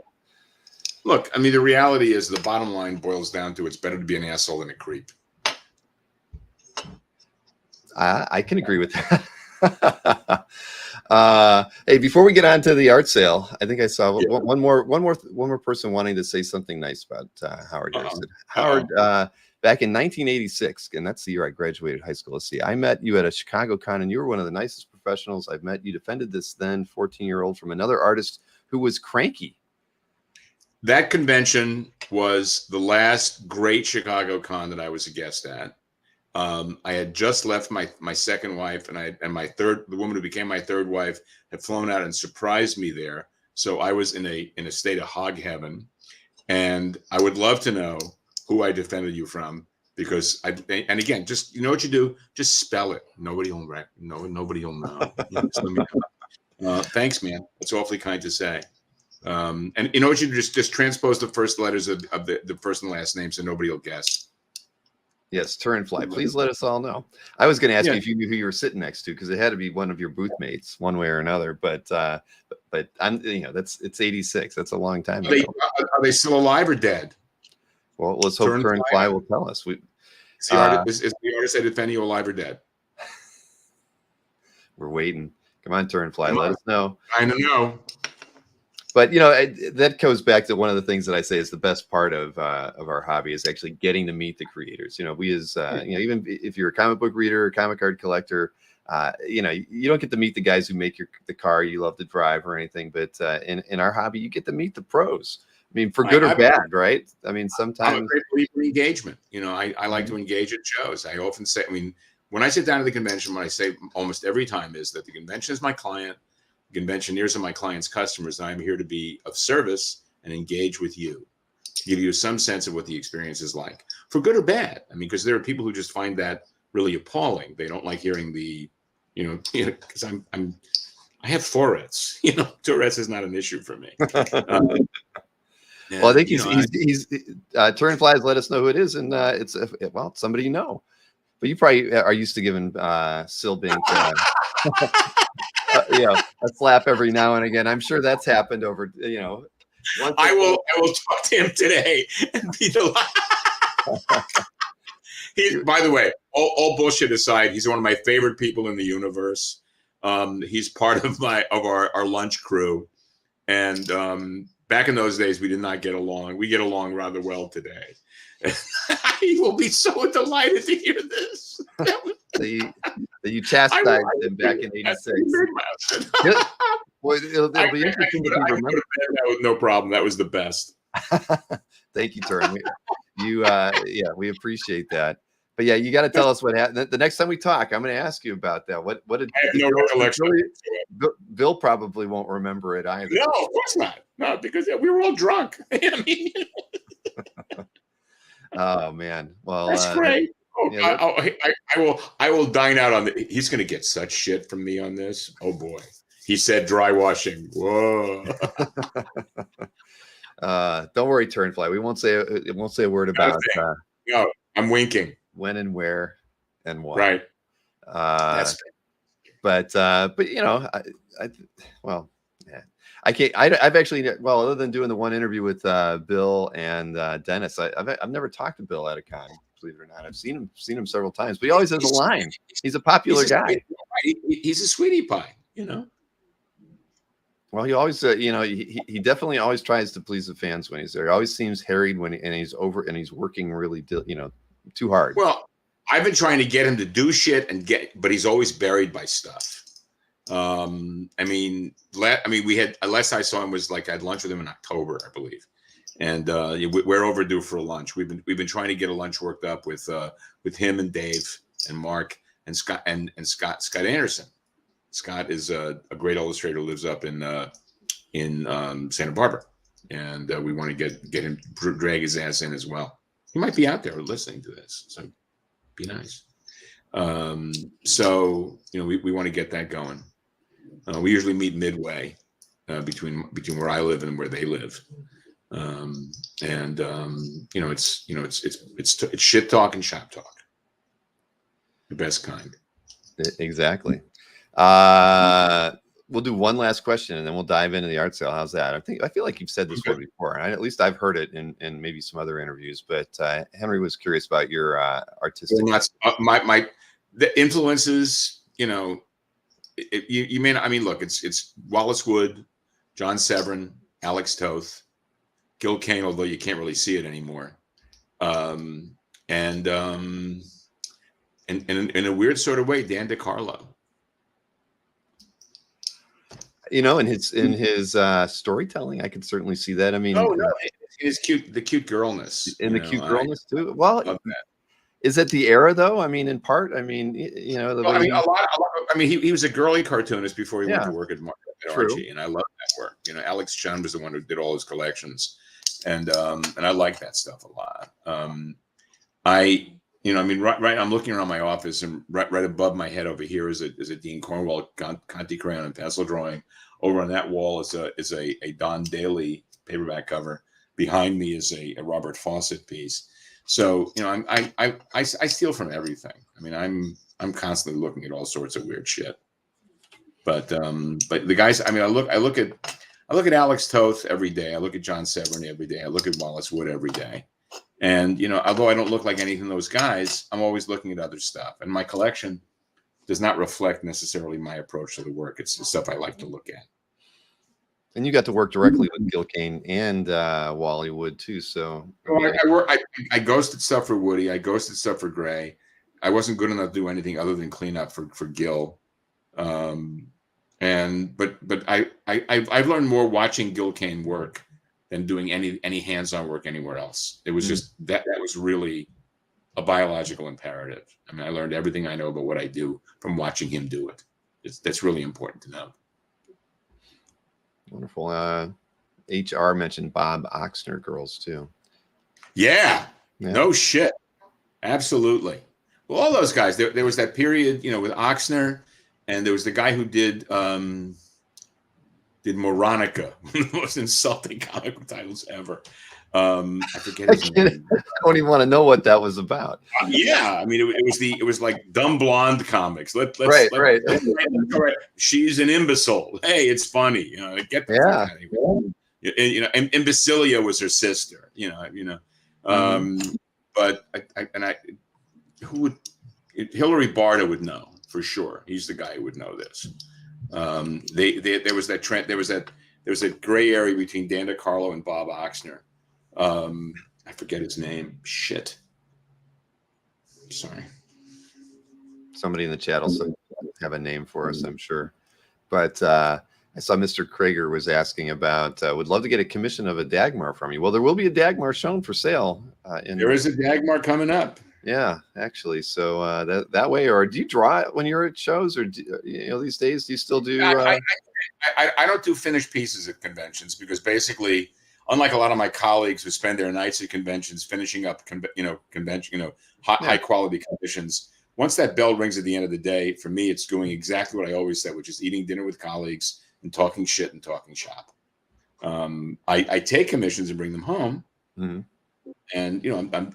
Look, I mean, the reality is the bottom line boils down to it's better to be an asshole than a creep. I can agree with that. Hey, before we get on to the art sale, I think I saw one more person wanting to say something nice about Howard. Howard, back in 1986, and that's the year I graduated high school. Let's see, I met you at a Chicago con, and you were one of the nicest professionals I've met. You defended this then 14-year-old from another artist who was cranky. That convention was the last great Chicago con that I was a guest at. I had just left my second wife, and my third, the woman who became my third wife, had flown out and surprised me there. So I was in a state of hog heaven, and I would love to know who I defended you from, because and again, just what you do, just spell it. Nobody will know. Thanks, man. That's awfully kind to say. And what you do, just transpose the first letters of the first and last name so nobody will guess. Yes, Turnfly. Please let us all know. I was going to ask you if you knew who you were sitting next to, because it had to be one of your booth mates, one way or another. But I'm, it's 86. That's a long time ago. Are they still alive or dead? Well, let's hope Turnfly will tell us. Is the artist I defend you alive or dead? We're waiting. Come on, Turnfly. Let us know. I don't know. But that goes back to one of the things that I say is the best part of our hobby is actually getting to meet the creators. We as even if you're a comic book reader, comic card collector, you don't get to meet the guys who make the car you love to drive or anything. But in our hobby, you get to meet the pros. I mean, for good or bad, right? I mean, sometimes I'm a great believer in engagement. I like to engage at shows. I often say, when I sit down at the convention, what I say almost every time is that the convention is my client. Conventioneers are my clients' customers, and I'm here to be of service and engage with you, to give you some sense of what the experience is like, for good or bad. Because there are people who just find that really appalling. They don't like hearing because I have Tourette's. Tourette's is not an issue for me. Well, I think he's Turnfly has let us know who it is, and it's somebody but you probably are used to giving Silbink. A slap every now and again. I'm sure that's happened over, I will talk to him today and be by the way, all bullshit aside, he's one of my favorite people in the universe. He's part of our lunch crew. And Back in those days, we did not get along. We get along rather well today. He will be so delighted to hear this. You chastised him back in '86. Boy, it'll be interesting to be remembered. No problem. That was the best. Thank you, Turin. We appreciate that. But yeah, you got to tell us what happened. The next time we talk, I'm going to ask you about that. What did I have no recollection. Bill probably won't remember it either. No, of course not. No, because we were all drunk. I mean, oh man, well, that's great. Yeah, I will dine out on the. He's going to get such shit from me on this. Oh boy, he said dry washing. Whoa. Don't worry, Turnfly. We won't say a word about. No, I'm winking. When and where and why. Right. That's. But you know, I can't. I've actually, well, other than doing the one interview with Bill and Dennis, I've never talked to Bill at a con. Believe it or not, I've seen him several times, but he always has a line. He's a popular guy. He's a sweetie pie, you know. Well, he always, you know, he definitely always tries to please the fans when he's there. He always seems harried and he's working really, you know, too hard. Well, I've been trying to get him to do shit but he's always buried by stuff. I mean, we had last I saw him was like I had lunch with him in October, I believe, and we're overdue for a lunch. We've been trying to get a lunch worked up with him and Dave and Mark and Scott and Scott Anderson. Scott is a great illustrator who lives up in Santa Barbara, and we want to get him drag his ass in as well. He might be out there listening to this, so be nice. So you know, we want to get that going. We usually meet midway between where I live and where they live, and you know, it's shit talk and shop talk, the best kind. Exactly. We'll do one last question and then we'll dive into the art sale. How's that? I feel like you've said this one before. At least I've heard it in maybe some other interviews. But Henry was curious about your artistic. Well, that's the influences. You know, you may not. I mean, look, it's Wallace Wood, John Severin, Alex Toth, Gil Kane, although you can't really see it anymore, and in a weird sort of way, Dan DeCarlo. You know, in his storytelling, I could certainly see that. I mean, the cute girlness, and the cute girlness too. Well, is it the era though? I mean, in part, I mean, you know, I mean, a lot. I mean, he was a girly cartoonist before he went to work at Archie, and I love that work. You know, Alex Chun was the one who did all his collections, and I like that stuff a lot. You know, I mean, right. I'm looking around my office, and right above my head over here is a Dean Cornwell Conti crayon and pencil drawing. Over on that wall is a Don Daly paperback cover. Behind me is a Robert Fawcett piece. So you know, I steal from everything. I mean, I'm constantly looking at all sorts of weird shit. But the guys, I mean, I look at Alex Toth every day. I look at John Severin every day. I look at Wallace Wood every day. And, you know, although I don't look like anything of those guys, I'm always looking at other stuff. And my collection does not reflect necessarily my approach to the work. It's the stuff I like to look at. And you got to work directly with Gil Kane and Wally Wood, too. So I ghosted stuff for Woody. I ghosted stuff for Gray. I wasn't good enough to do anything other than clean up for Gil. But I've learned more watching Gil Kane work than doing any hands-on work anywhere else. It was just that was really a biological imperative. I mean, I learned everything I know about what I do from watching him do it. That's really important to know. Wonderful. HR mentioned Bob Oxner girls too. Yeah. No shit. Absolutely. Well, all those guys. There was that period, you know, with Oxner, and there was the guy who did Moronica, one of the most insulting comic book titles ever. I forget his name. I don't even want to know what that was about. Yeah, I mean, it was like dumb blonde comics. Let's right. She's an imbecile. Hey, it's funny. You know, get the fuck out of here. You know, and Imbecilia was her sister. But who would Hillary Barta would know for sure. He's the guy who would know this. There was that trend. There there's a gray area between Dan DeCarlo and Bob Oxner. I forget his name. Shit. Sorry. Somebody in the chat will have a name for us, I'm sure. But I saw Mr. Krager was asking about, would love to get a commission of a Dagmar from you. Well, there will be a Dagmar shown for sale. There is a Dagmar coming up. Yeah, actually. So that way, or do you draw it when you're at shows, or these days, do you still do? I don't do finished pieces at conventions because basically, unlike a lot of my colleagues who spend their nights at conventions finishing up, high quality commissions. Once that bell rings at the end of the day, for me, it's doing exactly what I always said, which is eating dinner with colleagues and talking shit and talking shop. I take commissions and bring them home, and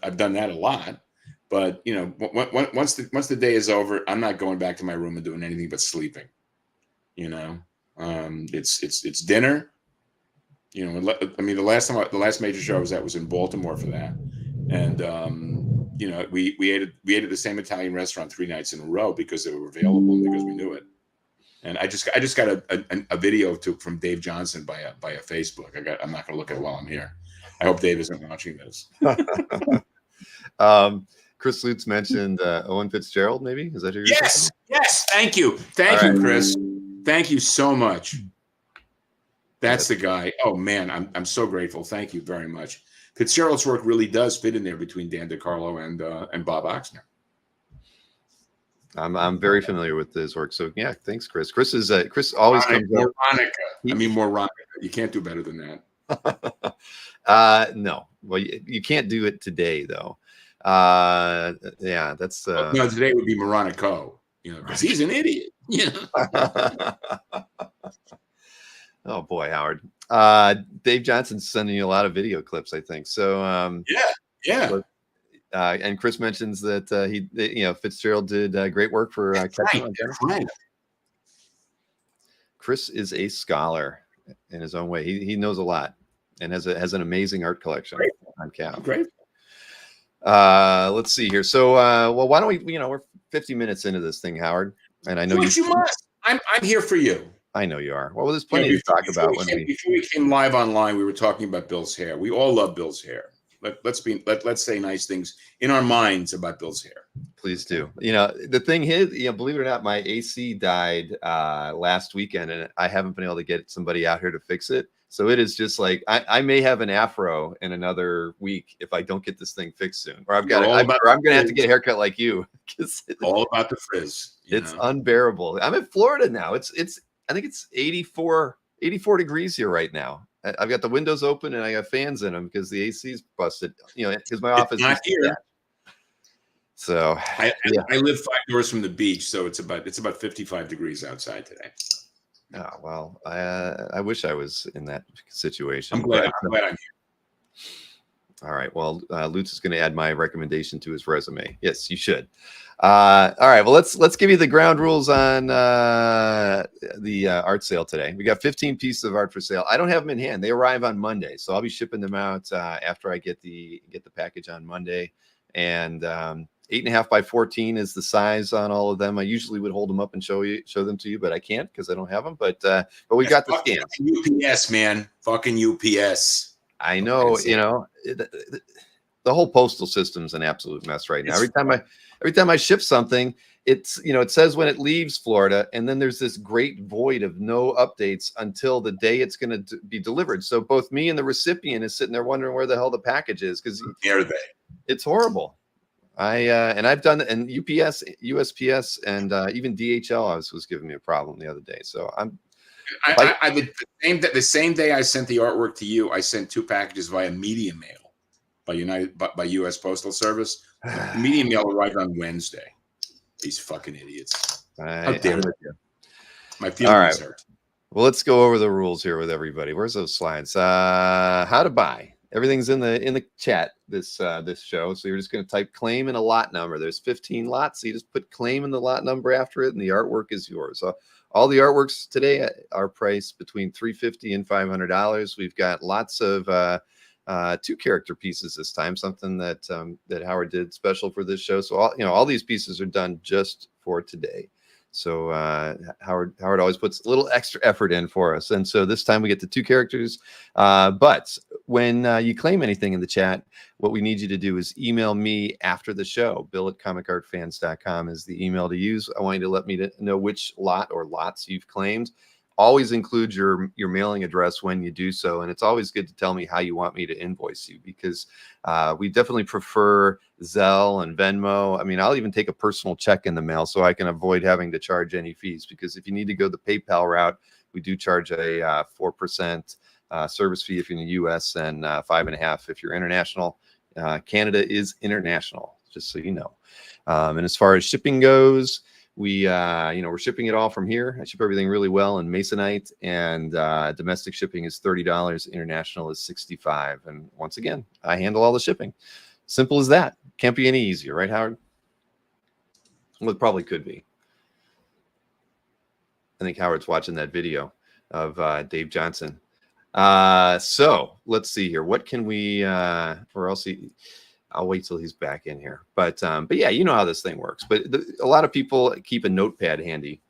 I've done that a lot. But once the day is over, I'm not going back to my room and doing anything but sleeping. It's dinner. The last major show I was at was in Baltimore for that, and we ate at the same Italian restaurant 3 nights in a row because they were available and because we knew it. And I just got a video from Dave Johnson by a Facebook. I'm not going to look at it while I'm here. I hope Dave isn't watching this. Chris Lutz mentioned Owen Fitzgerald. Maybe is that who you're Yes. Thank you, Chris. Thank you so much. That's the guy. Oh man, I'm so grateful. Thank you very much. Fitzgerald's work really does fit in there between Dan DeCarlo and Bob Oxner. I'm very familiar with his work. So yeah, thanks, Chris. Chris always comes up. Moronica. You can't do better than that. No. Well, you can't do it today though. Yeah, that's no, today would be Moronico, because he's an idiot. Oh boy, Howard. Dave Johnson's sending you a lot of video clips, I think. So yeah. And Chris mentions that Fitzgerald did great work for right. Chris is a scholar in his own way. He knows a lot and has an amazing art collection on Cal. Great. Let's see here. So why don't we, we're 50 minutes into this thing, Howard, and I know you must. I'm here for you. I know you are. Well, there's plenty to talk about. Before we came live online, we were talking about Bill's hair. We all love Bill's hair. Let's say nice things in our minds about Bill's hair. Please do. The thing is, believe it or not, my AC died last weekend, and I haven't been able to get somebody out here to fix it. So it is just like I may have an afro in another week if I don't get this thing fixed soon, or I'm gonna have to get a haircut like you. All about the frizz. It's unbearable. I'm in Florida now. I think it's 84 degrees here right now. I've got the windows open and I got fans in them because the AC's busted. Because my office is here. So I live 5 doors from the beach, so it's about 55 degrees outside today. Oh well, I wish I was in that situation. I'm glad I'm here. All right. Well, Lutz is going to add my recommendation to his resume. Yes, you should. All right. Well, let's give you the ground rules on the art sale today. We got 15 pieces of art for sale. I don't have them in hand. They arrive on Monday, so I'll be shipping them out after I get the package on Monday. And 8.5 by 14 is the size on all of them. I usually would hold them up and show them to you, but I can't because I don't have them. But we got the scans. UPS, man, fucking UPS. I know, the whole postal system's an absolute mess right now. Every time I ship something, it's, it says when it leaves Florida, and then there's this great void of no updates until the day it's going to be delivered. So both me and the recipient is sitting there wondering where the hell the package is because it's horrible. I've done it, and UPS, USPS, and even DHL was giving me a problem the other day. So the same day I sent the artwork to you, I sent 2 packages via medium mail by U.S. Postal Service. Medium mail arrived on Wednesday. These fucking idiots. How dare you? My feelings hurt. Well, let's go over the rules here with everybody. Where's those slides? How to buy. Everything's in the chat this show. So you're just going to type claim and a lot number. There's 15 lots. So you just put claim and the lot number after it, and the artwork is yours. So all the artworks today are priced between $350 and $500. We've got lots of 2-character pieces this time, something that Howard did special for this show. So all these pieces are done just for today. So Howard always puts a little extra effort in for us. And so this time we get the 2 characters. But when you claim anything in the chat, what we need you to do is email me after the show. Bill@comicartfans.com is the email to use. I want you to let me know which lot or lots you've claimed. Always include your mailing address when you do so. And it's always good to tell me how you want me to invoice you, because we definitely prefer Zelle and Venmo. I mean, I'll even take a personal check in the mail so I can avoid having to charge any fees, because if you need to go the PayPal route, we do charge a 4% service fee if you're in the US and 5.5% if you're international. Canada is international, just so you know. And as far as shipping goes, we're shipping it all from here. I ship everything really well in Masonite, and domestic shipping is $30. International is $65. And once again, I handle all the shipping. Simple as that. Can't be any easier, right, Howard? Well, it probably could be. I think Howard's watching that video of Dave Johnson. So let's see here. What can we, or else I'll wait till he's back in here. But yeah, you know how this thing works. But a lot of people keep a notepad handy,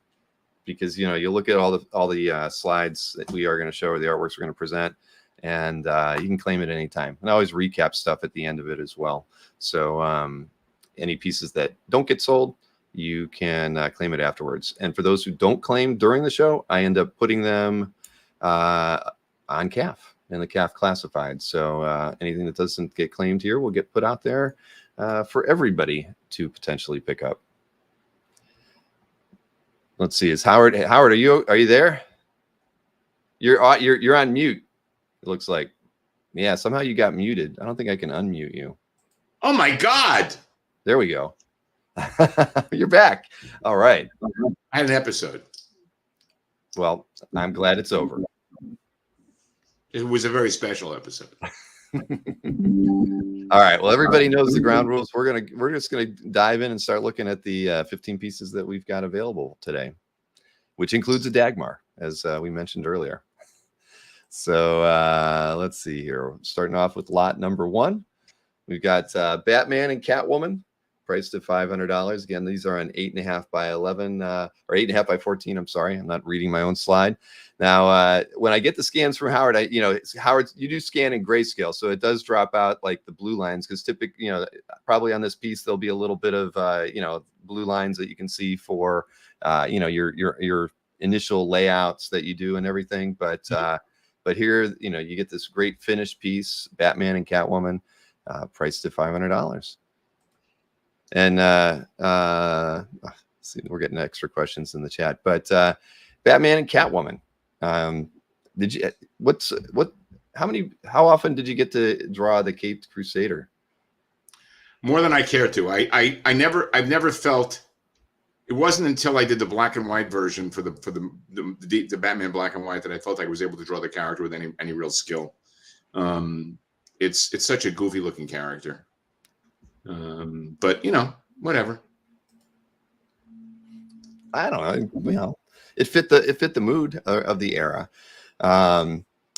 because you look at all the slides that we are going to show, or the artworks we're going to present, and you can claim it anytime. And I always recap stuff at the end of it as well. So any pieces that don't get sold, you can claim it afterwards. And for those who don't claim during the show, I end up putting them on CAF, in the CAF classified. So anything that doesn't get claimed here will get put out there for everybody to potentially pick up. Let's see. Is Howard? Howard, are you there? You're on mute. It looks like. Yeah. Somehow you got muted. I don't think I can unmute you. Oh my God! There we go. You're back. All right. I had an episode. Well, I'm glad it's over. It was a very special episode. All right. Well, everybody knows the ground rules. We're just gonna dive in and start looking at the 15 pieces that we've got available today, which includes a Dagmar, as we mentioned earlier. So let's see here. Starting off with lot number 1, we've got Batman and Catwoman, priced at $500. Again, these are on 8.5 by 11 or 8.5 by 14. I'm sorry, I'm not reading my own slide. Now, when I get the scans from Howard, Howard, you do scan in grayscale, so it does drop out like the blue lines, because typically, probably on this piece there'll be a little bit of blue lines that you can see for your initial layouts that you do and everything. But here, you get this great finished piece, Batman and Catwoman, priced at $500. And see, we're getting extra questions in the chat, but Batman and Catwoman. How often did you get to draw the Caped Crusader? More than I care to. I've never felt. It wasn't until I did the black and white version for the Batman black and white that I felt I was able to draw the character with any real skill. It's such a goofy looking character. But whatever. I don't know. It fit the mood of the era.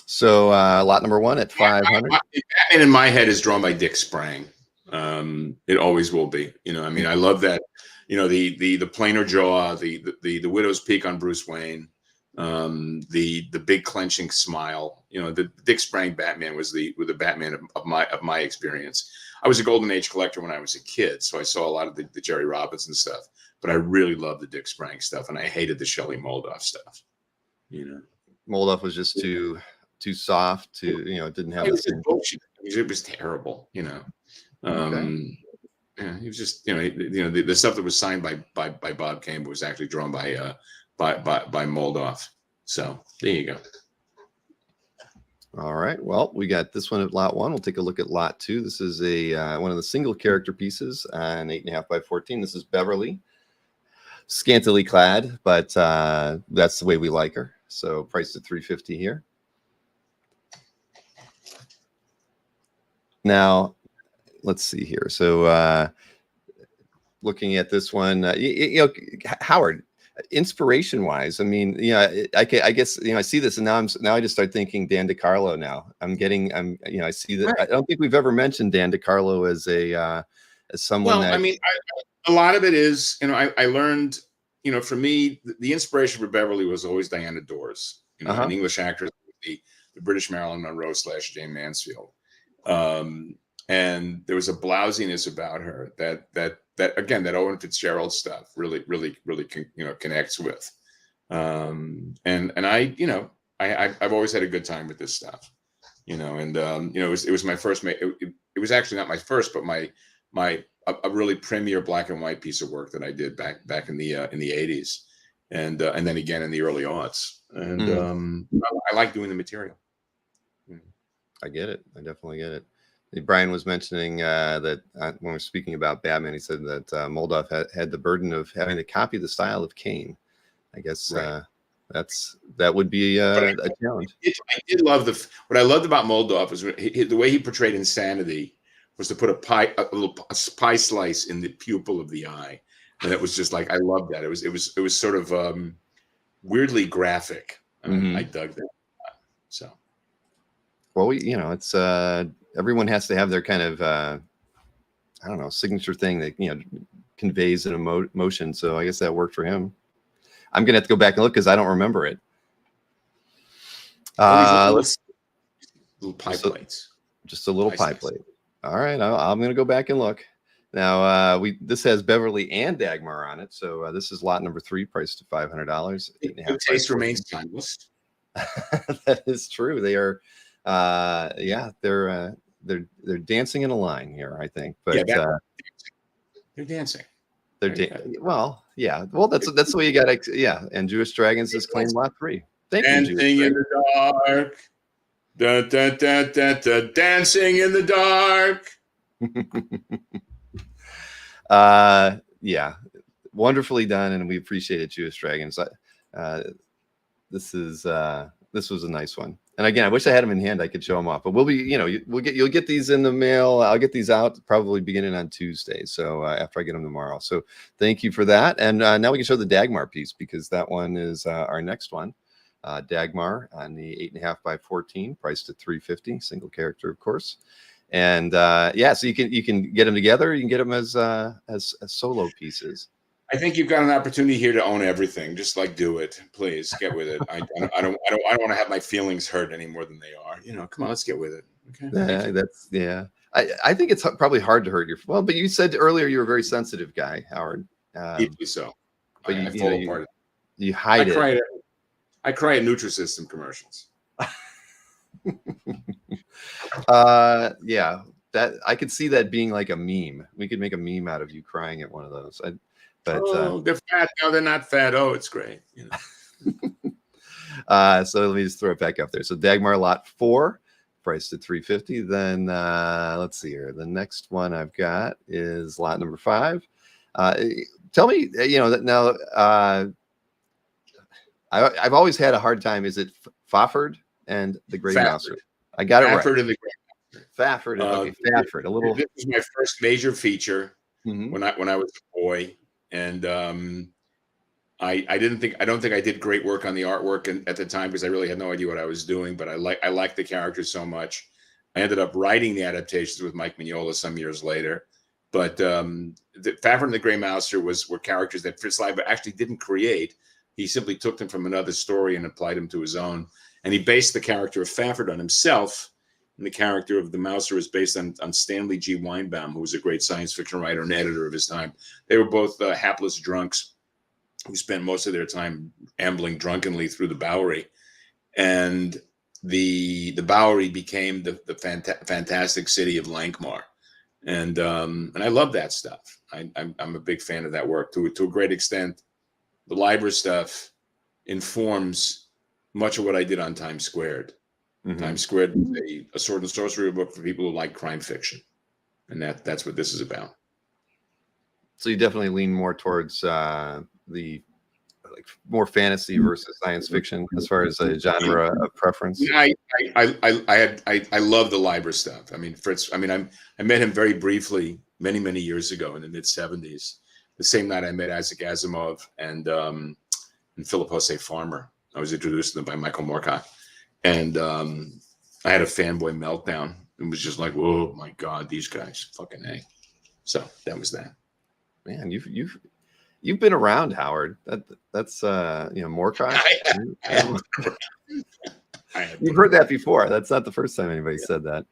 So lot number 1 at 500. Batman in my head is drawn by Dick Sprang. It always will be. I love that. The planar jaw, the widow's peak on Bruce Wayne, the big clenching smile. The Dick Sprang Batman was the Batman of my experience. I was a Golden Age collector when I was a kid, so I saw a lot of the Jerry Robinson stuff. But I really loved the Dick Sprang stuff, and I hated the Shelley Moldoff stuff. Moldoff was just too soft. It didn't have. It was terrible. Okay. Yeah, he was just the stuff that was signed by Bob Kane was actually drawn by Moldoff. So there you go. All right. Well, we got this one at lot 1. We'll take a look at lot 2. This is one of the single character pieces on 8.5 by 14. This is Beverly, scantily clad, but that's the way we like her. So priced at $350 here. Now, let's see here. So looking at this one, Howard, inspiration wise, I mean, I guess, I see this, and now I just start thinking Dan DeCarlo. Now I see that. I don't think we've ever mentioned Dan DeCarlo as someone. Well, that, I mean, a lot of it is, I learned, for me, the inspiration for Beverly was always Diana Dors, an English actress, the British Marilyn Monroe / Jane Mansfield. And there was a blousiness about her that again, that Owen Fitzgerald stuff really connects with. And I've always had a good time with this stuff, and it was my first. It was actually not my first, but a really premier black and white piece of work that I did back in the 80s, and then again in the early aughts. And I like doing the material. I get it. I definitely get it. Brian was mentioning that when we're speaking about Batman, he said that Moldoff had the burden of having to copy the style of Kane. I guess Right. that would be a challenge. I did love what I loved about Moldoff is the way he portrayed insanity was to put a little pie slice in the pupil of the eye, and it was just like, I loved that. It was sort of weirdly graphic. I dug that. So, well, it's everyone has to have their kind of I don't know, signature thing that conveys an emotion. So I guess that worked for him. I'm gonna have to go back and look because I don't remember it. Little pie plates. Just a little pie plate. All right, I'm gonna go back and look. Now this has Beverly and Dagmar on it, so this is lot number 3, priced to $500. Good taste remains timeless. That is true. They are, they're dancing in a line here, I think. But they're dancing. Well, yeah. Well, that's the way you got to. Yeah, and Jewish Dragons is claimed lot 3. Thank you. Dancing in the dark. Da, da, da, da, da, dancing in the dark. Yeah, wonderfully done, and we appreciate it, Jewish Dragons. This was a nice one. And again, I wish I had them in hand. I could show them off, but you'll get these in the mail. I'll get these out probably beginning on Tuesday. So after I get them tomorrow. So thank you for that. And now we can show the Dagmar piece because that one is our next one. Dagmar on the 8.5 by 14, priced at $350, single character, of course. And so you can get them together. You can get them as solo pieces. I think you've got an opportunity here to own everything. Just do it, please. Get with it. I don't want to have my feelings hurt any more than they are. Come on, let's get with it. Okay. I think it's probably hard to hurt but you said earlier you were a very sensitive guy, Howard. Deeply so. But I fall apart. You hide it. I cry at Nutrisystem commercials. Yeah, that I could see that being like a meme. We could make a meme out of you crying at one of those. They're fat now. They're not fat. Oh, it's great. So let me just throw it back up there. So Dagmar lot 4, priced at $350. Then let's see here. The next one I've got is lot number 5. Tell me, that now. I've always had a hard time. Is it Fafford and the Grey Mouser? I got it right. Fafford and the Grey Mouser. Fafford. Okay, Fafford. A little. This was my first major feature when I was a boy, and I don't think I did great work on the artwork at the time because I really had no idea what I was doing. But I liked the characters so much. I ended up writing the adaptations with Mike Mignola some years later. But the Fafford and the Grey Mouser were characters that Fritz Leiber actually didn't create. He simply took them from another story and applied them to his own. And he based the character of Fafford on himself. And the character of the Mouser is based on Stanley G. Weinbaum, who was a great science fiction writer and editor of his time. They were both hapless drunks who spent most of their time ambling drunkenly through the Bowery. And the Bowery became the fantastic city of Lankmar. And I love that stuff. I'm a big fan of that work to a great extent. The Leiber stuff informs much of what I did on Times Squared. Mm-hmm. Times Squared was a sword and sorcery book for people who like crime fiction, and that's what this is about. So you definitely lean more towards more fantasy versus science fiction as far as a genre of preference. I love the Leiber stuff. I mean, Fritz. I mean, I met him very briefly many years ago in the mid-'70s. The same night I met Isaac Asimov and Philip Jose Farmer. I was introduced to them by Michael Moorcock. And I had a fanboy meltdown. It was just like, whoa, my God, these guys, fucking A. So that was that. Man, You've been around, Howard. That's Moorcock. You've heard that before. That's not the first time anybody said that.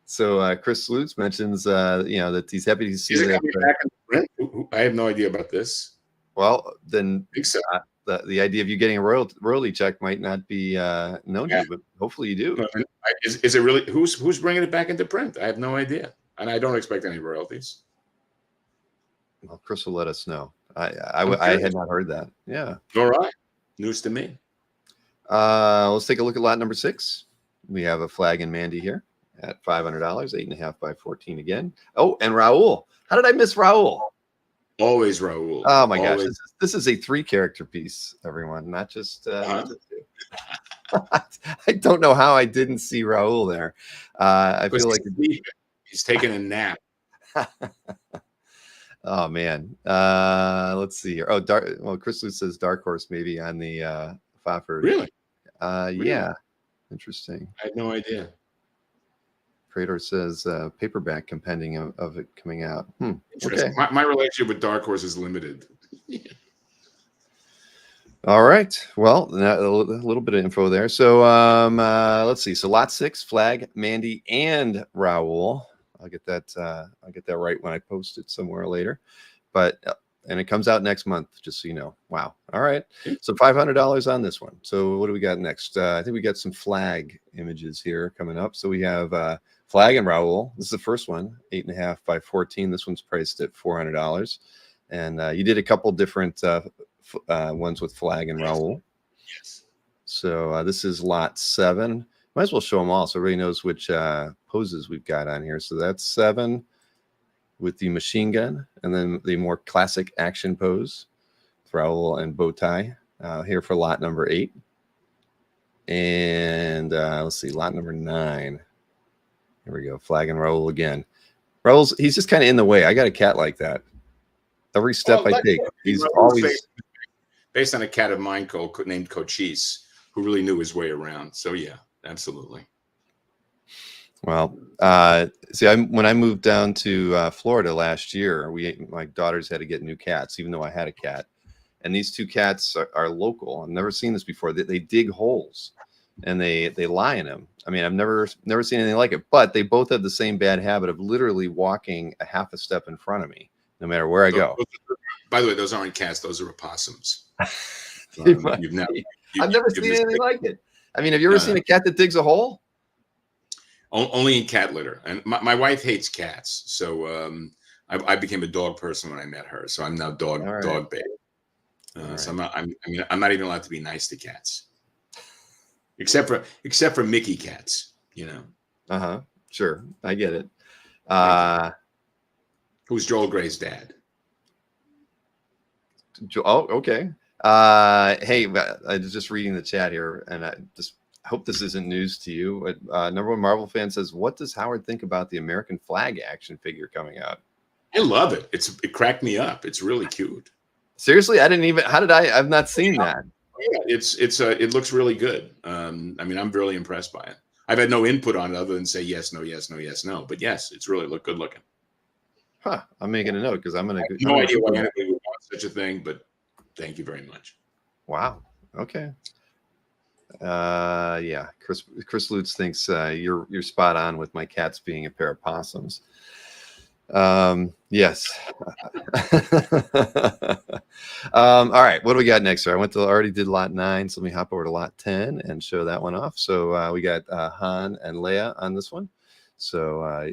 So Chris Lutz mentions that he's happy to see that. Back in print? I have no idea about this. Well, then I think so. The idea of you getting a royalty check might not be known to you, but hopefully you do. Is it really? Who's bringing it back into print? I have no idea, and I don't expect any royalties. Well, Chris will let us know. I had not heard that. Yeah. All right. News to me. Let's take a look at lot number 6. We have a Flagg and Mandy here at $500, 8.5 by 14 again. Oh, and Raul. How did I miss Raul? Always Raul. Oh my gosh, this is a 3-character piece, everyone, not just 2. I don't know how I didn't see Raul there. I feel like he's taking a nap. Oh man, let's see here. Oh, Chris Lou says Dark Horse maybe on the Faffer. Really? Really? Yeah, interesting. I had no idea. Prater says paperback compendium of it coming out. Okay. My relationship with Dark Horse is limited. All right. Well, a little bit of info there. So let's see. So lot 6, Flagg, Mandy, and Raul. I'll get that right when I post it somewhere later. And it comes out next month, just so you know. Wow. All right. So $500 on this one. So what do we got next? I think we got some Flagg images here coming up. So we have Flagg and Raul. This is the first one, 8.5 by 14. This one's priced at $400. And you did a couple different ones with Flagg and Raul. Yes. So this is lot 7. Might as well show them all so everybody knows which poses we've got on here. So that's 7 with the machine gun, and then the more classic action pose, Raul and bow tie here for lot number 8. And let's see, lot number 9. Here we go, Flagg and Raul again. He's just kind of in the way. I got a cat like that. Every step I take, he's always based on a cat of mine named Cochise, who really knew his way around. So yeah, absolutely. Well, see, when I moved down to Florida last year, my daughters had to get new cats, even though I had a cat. And these 2 cats are local. I've never seen this before. They dig holes, and they lie in them. I mean, I've never seen anything like it. But they both have the same bad habit of literally walking a half a step in front of me, no matter where I go. By the way, those aren't cats; those are opossums. I've never seen anything like it. I mean, have you ever seen a cat that digs a hole? Only in cat litter. And my wife hates cats, so I became a dog person when I met her. So I'm now dog baby. So I'm not even allowed to be nice to cats, except for Mickey cats. Sure, I get it. Who's Joel Gray's dad? Oh, okay. Hey, I was just reading the chat here, and I hope this isn't news to you. But number 1 Marvel fan says, "What does Howard think about the American Flagg action figure coming out?" I love it. It cracked me up. It's really cute. Seriously, I didn't even. How did I've not seen that. Yeah, it looks really good. I mean, I'm really impressed by it. I've had no input on it other than say yes, no, yes, no, yes, no. But yes, it's really good looking. Huh? I'm making a note because I'm gonna. No idea why anybody would want such a thing, but thank you very much. Wow. Okay. Yeah. Chris Lutz thinks you're spot on with my cats being a pair of possums. Yes. All right. What do we got next? I already did lot 9. So let me hop over to lot 10 and show that one off. So we got Han and Leia on this one. So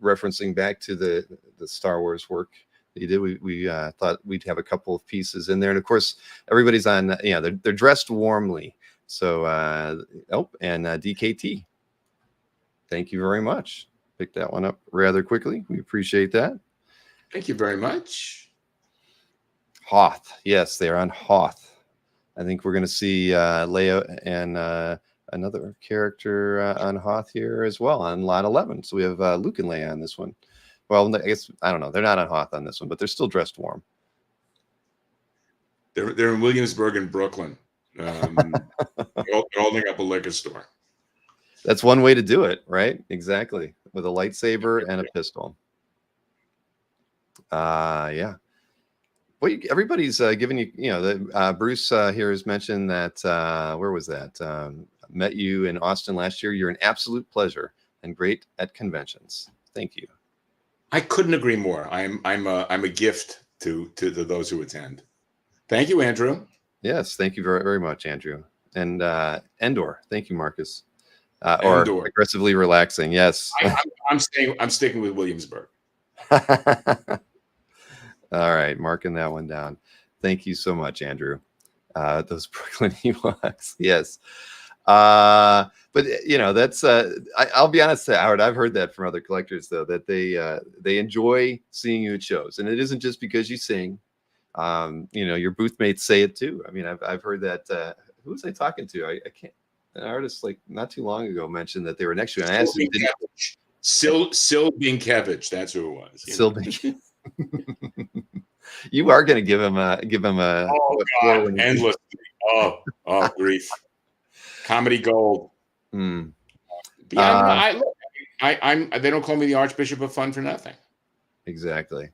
referencing back to the Star Wars work that you did, we thought we'd have a couple of pieces in there. And of course, everybody's on, they're dressed warmly. So, and DKT. Thank you very much. Pick that one up rather quickly. We appreciate that. Thank you very much. Hoth. Yes, they're on Hoth. I think we're going to see Leia and another character on Hoth here as well on lot 11. So we have Luke and Leia on this one. Well, I guess, I don't know. They're not on Hoth on this one, but they're still dressed warm. They're in Williamsburg and Brooklyn. They're holding up a liquor store. That's one way to do it, right? Exactly. With a lightsaber and a pistol. Yeah. Well, everybody's giving you, Bruce here has mentioned that, where was that? Met you in Austin last year. You're an absolute pleasure and great at conventions. Thank you. I couldn't agree more. I'm a gift to those who attend. Thank you, Andrew. Yes, thank you very, very much, Andrew. And Endor, thank you, Marcus. Endor. Or aggressively relaxing. Yes. I'm sticking with Williamsburg. All right, marking that one down. Thank you so much, Andrew. Those Brooklyn Ewoks, yes. But that's I'll be honest, Howard. I've heard that from other collectors though, that they enjoy seeing you at shows, and it isn't just because you sing. Your booth mates say it too. I mean, I've heard that. Who was I talking to? I can't. An artist like not too long ago mentioned that they were next to you, and I asked him, Sil Binkevich, that's who it was. Sil Binkevich. You are going to give him a oh God, endless. Oh grief. Comedy gold. Mm. Yeah, they don't call me the Archbishop of Fun for nothing. Exactly.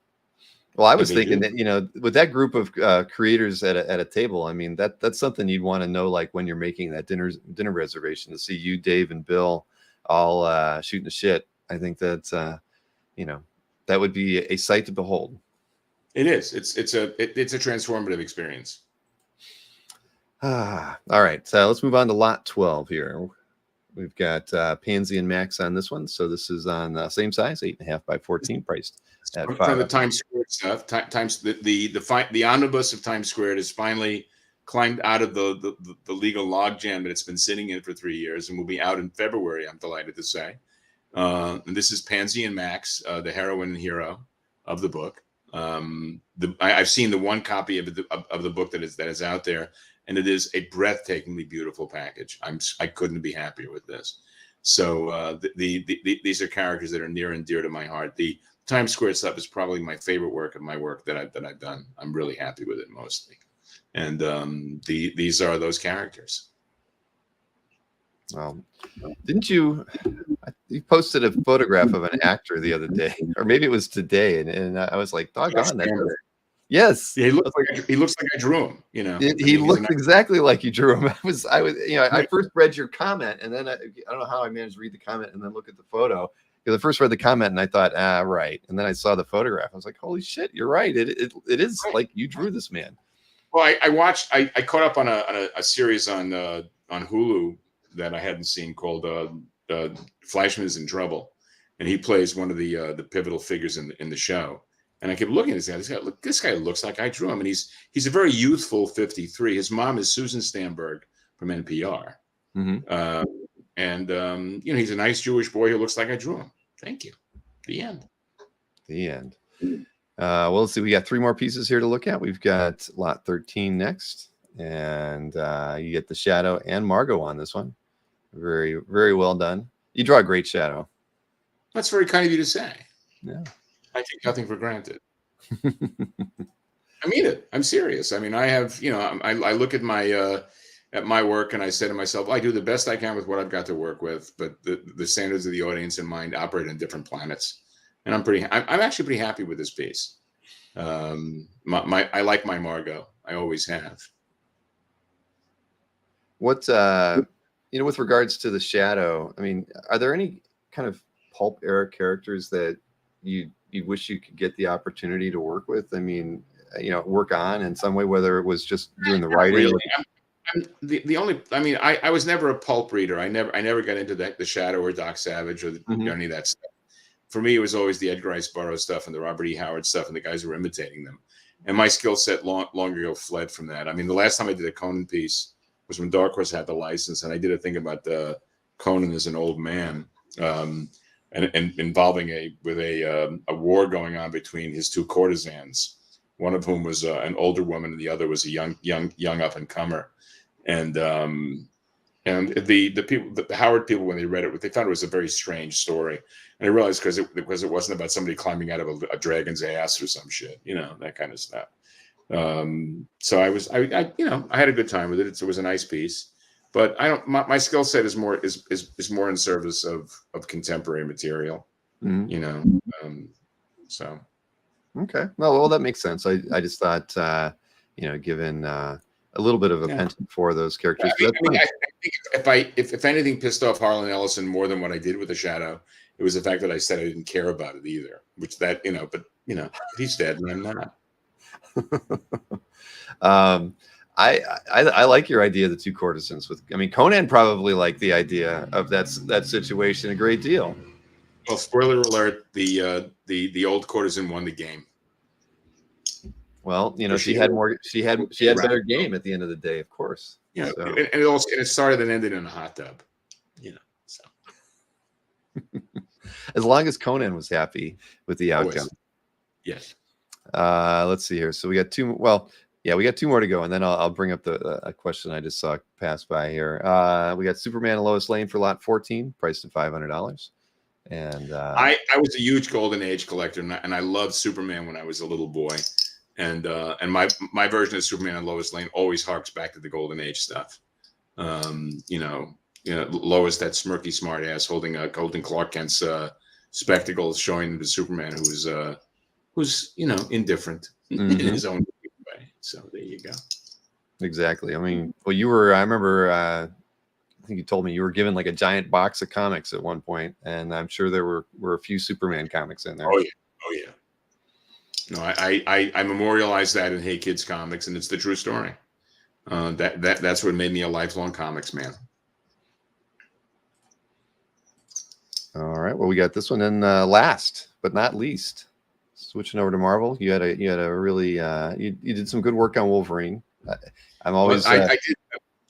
Well, I was thinking that, with that group of creators at a table, I mean, that's something you'd want to know, like when you're making that dinner reservation, to see you, Dave, and Bill all shooting the shit. I think that that would be a sight to behold. It is. It's a transformative experience. All right. So let's move on to lot 12 here. We've got Pansy and Max on this one. So this is on the same size, 8.5 by 14, priced at $5. From the Times Square stuff. The omnibus of Times Square has finally climbed out of the legal logjam that it's been sitting in for 3 years, and will be out in February, I'm delighted to say. And this is Pansy and Max, the heroine and hero of the book. I've seen the one copy of the book that is out there, and it is a breathtakingly beautiful package. I couldn't be happier with this. So these are characters that are near and dear to my heart. The Times Square stuff is probably my favorite work of my work that I've done. I'm really happy with it mostly, and these are those characters. Didn't you posted a photograph of an actor the other day, or maybe it was today, and I was like, doggone that. Yes, yeah, he looks like I drew him. He looked exactly like you drew him. I first read your comment, and then I don't know how I managed to read the comment and then look at the photo. Because I first read the comment and I thought, right, and then I saw the photograph. I was like, holy shit, you're right. It is like you drew this man. Well, I caught up on a series on Hulu that I hadn't seen called Flashman is in Trouble, and he plays one of the pivotal figures in the show. And I kept looking at this guy. Look, this guy looks like I drew him, and he's a very youthful 53. His mom is Susan Stamberg from NPR, and he's a nice Jewish boy who looks like I drew him. Thank you. The end. The end. Well, let's see. We got 3 more pieces here to look at. We've got lot 13 next, and you get the Shadow and Margot on this one. Very, very well done. You draw a great Shadow. That's very kind of you to say. Yeah. I take nothing for granted. I mean it. I'm serious. I mean, I have, I look at my work and I say to myself, I do the best I can with what I've got to work with, but the standards of the audience in mind operate on different planets. And I'm actually pretty happy with this piece. I like my Margot. I always have. What, with regards to the Shadow, I mean, are there any kind of pulp era characters that you wish you could get the opportunity to work with? I mean, work on in some way, whether it was just doing the writing. Really. I was never a pulp reader. I never got into the Shadow or Doc Savage or any of that stuff. For me, it was always the Edgar Rice Burroughs stuff and the Robert E. Howard stuff and the guys who were imitating them. And my skill set long ago fled from that. I mean, the last time I did a Conan piece was when Dark Horse had the license, and I did a thing about Conan as an old man. And involving a war going on between his 2 courtesans, one of whom was an older woman and the other was a young up and comer, and the people, the Howard people, when they read it, they thought it was a very strange story, and I realized because it wasn't about somebody climbing out of a dragon's ass or some shit, that kind of stuff. So I had a good time with it. It was a nice piece. But my skill set is more in service of contemporary material, so. Okay. Well, that makes sense. I just thought, given a little bit of a penchant for those characters. I think if anything pissed off Harlan Ellison more than what I did with the Shadow, it was the fact that I said I didn't care about it either. But he's dead and I'm not. I like your idea of the two courtesans. Conan probably liked the idea of that situation a great deal. Well, spoiler alert: the old courtesan won the game. Well, she had more. She had better game at the end of the day, of course. Yeah, so. and it started and ended in a hot tub. So as long as Conan was happy with the outcome. Yes. Let's see here. So we got two. Well, yeah, we got two more to go, and then I'll bring up a question I just saw pass by here. We got Superman and Lois Lane for lot 14, priced at $500. And I was a huge Golden Age collector, and I loved Superman when I was a little boy, and my version of Superman and Lois Lane always harks back to the Golden Age stuff. Lois, that smirky smart ass, holding Clark Kent's spectacles, showing the Superman who's indifferent in his own way. So there you go. Exactly. I remember. I think you told me you were given like a giant box of comics at one point, and I'm sure there were a few Superman comics in there. Oh yeah. No, I memorialized that in Hey Kids Comics, and it's the true story. That's what made me a lifelong comics man. All right. Well, we got this one. And last but not least, switching over to Marvel, you had a really you did some good work on Wolverine. I'm always. I did.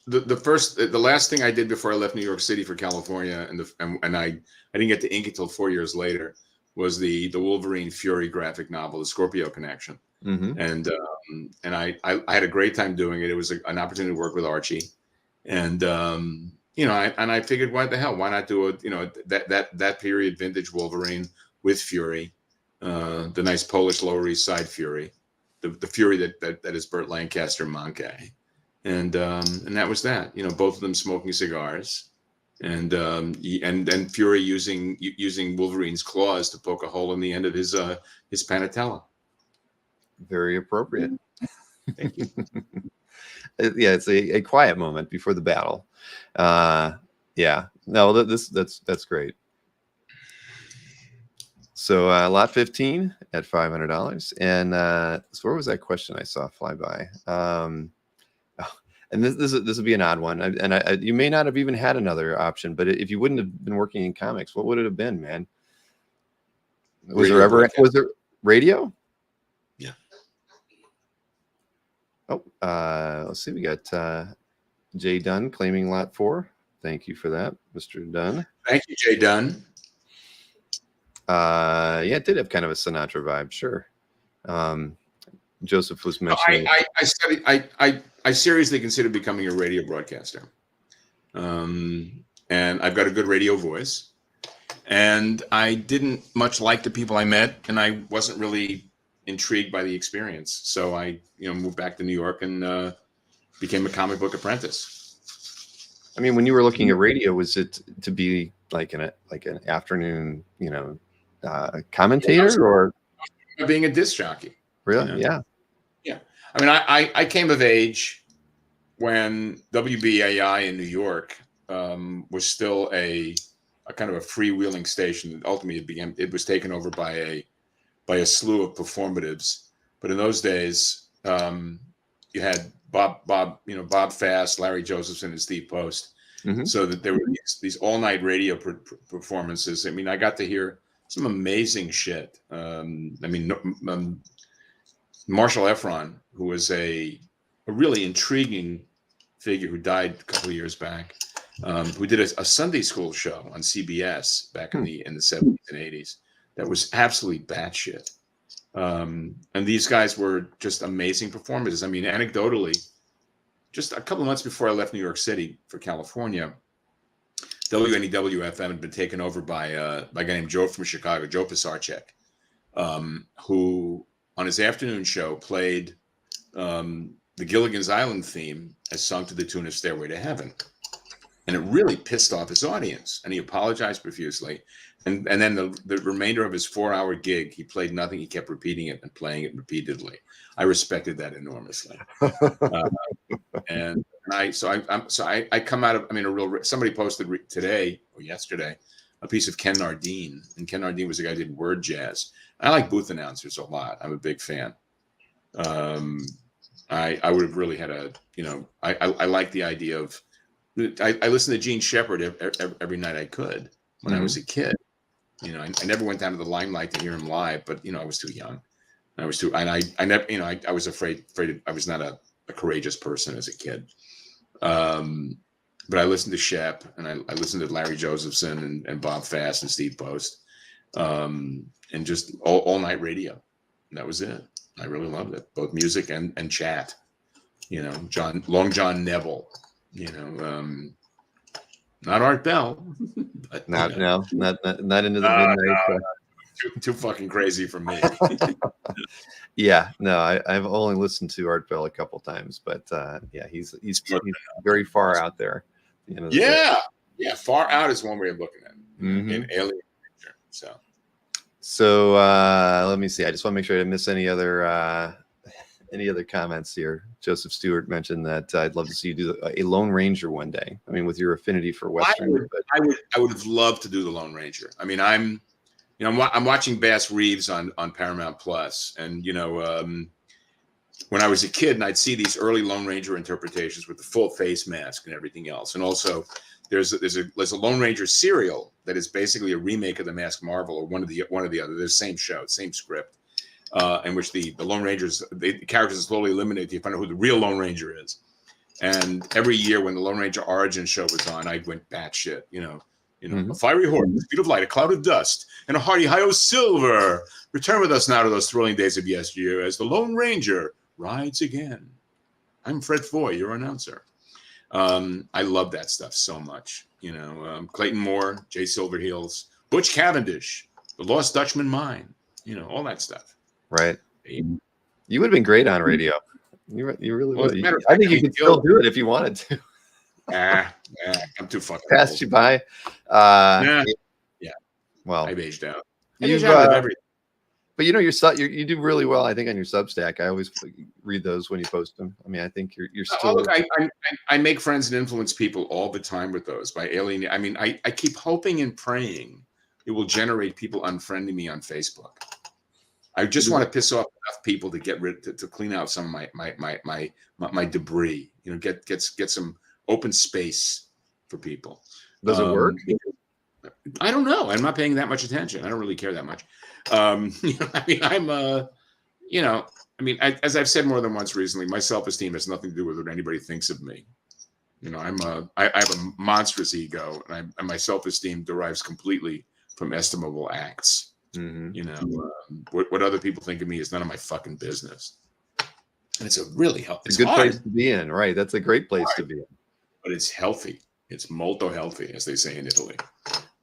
The last thing I did before I left New York City for California, and I didn't get to ink it till 4 years later, was the Wolverine Fury graphic novel, The Scorpio Connection. Mm-hmm. And I had a great time doing it. It was an opportunity to work with Archie, and I figured, why the hell, why not do that period vintage Wolverine with Fury, the nice Polish Lower East Side Fury, the Fury that is Burt Lancaster Monkey. And that was that. Both of them smoking cigars, and Fury using Wolverine's claws to poke a hole in the end of his panatella. Very appropriate. Thank you. Yeah, it's a quiet moment before the battle. Yeah, no, that's great. So lot 15 at $500, and so where was that question I saw fly by? And this would be an odd one, and you may not have even had another option. But if you wouldn't have been working in comics, what would it have been, man? Was there radio? Yeah. Oh, let's see. We got Jay Dunn claiming lot 4. Thank you for that, Mr. Dunn. Thank you, Jay Dunn. Yeah, it did have kind of a Sinatra vibe, sure. Joseph was mentioning. I seriously considered becoming a radio broadcaster, and I've got a good radio voice. And I didn't much like the people I met, and I wasn't really intrigued by the experience. So I, moved back to New York and became a comic book apprentice. I mean, when you were looking at radio, was it to be like an afternoon, commentator, or being a disc jockey? Really? Yeah. Yeah. I mean, I came of age when WBAI in New York was still a kind of a freewheeling station. Ultimately, it was taken over by a slew of performatives. But in those days, you had Bob Fast, Larry Josephson, and Steve Post. Mm-hmm. So that there were these all-night radio performances. I mean, I got to hear some amazing shit. Marshall Efron, who was a really intriguing figure who died a couple of years back, who did a Sunday school show on CBS back in the 70s and 80s that was absolutely batshit. And these guys were just amazing performers. I mean, anecdotally, just a couple of months before I left New York City for California, WNEW-FM had been taken over by a guy named Joe from Chicago, Joe Pisarcek, who on his afternoon show played the Gilligan's Island theme as sung to the tune of Stairway to Heaven. And it really pissed off his audience. And he apologized profusely. And then the remainder of his 4-hour gig, he played nothing. He kept repeating it and playing it repeatedly. I respected that enormously. And I come out of, I mean, somebody posted today or yesterday a piece of Ken Nardine, and Ken Nardine was the guy who did word jazz. I like booth announcers a lot. I'm a big fan. I would have really had a, you know, I like the idea of, I listened to Gene Shepard every night I could when I was a kid. You know, I never went down to the Limelight to hear him live, but you know, I was too young. I never, you know, I was afraid I was not a courageous person as a kid. But I listened to Shep, and I listened to Larry Josephson and Bob Fast and Steve Post, and just all night radio. And that was it. I really loved it, both music and chat. You know, Long John Neville. You know, not Art Bell, but not into the midnight. Too fucking crazy for me. Yeah, no, I've only listened to Art Bell a couple times, but yeah, he's very far out there. You know, yeah, far out is one way of looking at it. In alien picture. So let me see. I just want to make sure I didn't miss any other comments here. Joseph Stewart mentioned that I'd love to see you do a Lone Ranger one day. I mean, with your affinity for Western. I would have loved to do the Lone Ranger. I mean, I'm watching Bass Reeves on Paramount Plus, and you know, when I was a kid, and I'd see these early Lone Ranger interpretations with the full face mask and everything else, and also there's a Lone Ranger serial that is basically a remake of the Masked Marvel or one of the other. They're the same show, same script. In which the Lone Rangers, the characters are slowly eliminated. You find out who the real Lone Ranger is. And every year when the Lone Ranger Origin show was on, I went batshit, you know, a fiery horse, the speed of light, a cloud of dust, and a hearty hi-oh silver. Return with us now to those thrilling days of yesteryear as the Lone Ranger rides again. I'm Fred Foy, your announcer. I love that stuff so much. You know, Clayton Moore, Jay Silverheels, Butch Cavendish, The Lost Dutchman Mine, you know, all that stuff. Right. You would have been great on radio. You really would. I think you could still do it if you wanted to. I'm too fucking passed old. you by. Yeah. Well, I've aged out. But you know, you do really well, I think, on your Substack. I always read those when you post them. I mean, I think you're still. Look, I make friends and influence people all the time with those by alienating. I mean, I keep hoping and praying it will generate people unfriending me on Facebook. I just want to piss off enough people to get rid to clean out some of my debris. You know, get some open space for people. Does it work? I don't know. I'm not paying that much attention. I don't really care that much. You know, I mean, you know, I mean, as I've said more than once recently, my self-esteem has nothing to do with what anybody thinks of me. You know, I have a monstrous ego, and my self-esteem derives completely from estimable acts. You know, what other people think of me is none of my fucking business. And it's a really healthy. It's a good place to be in, right? That's a great place to be in. But it's healthy. It's molto healthy, as they say in Italy.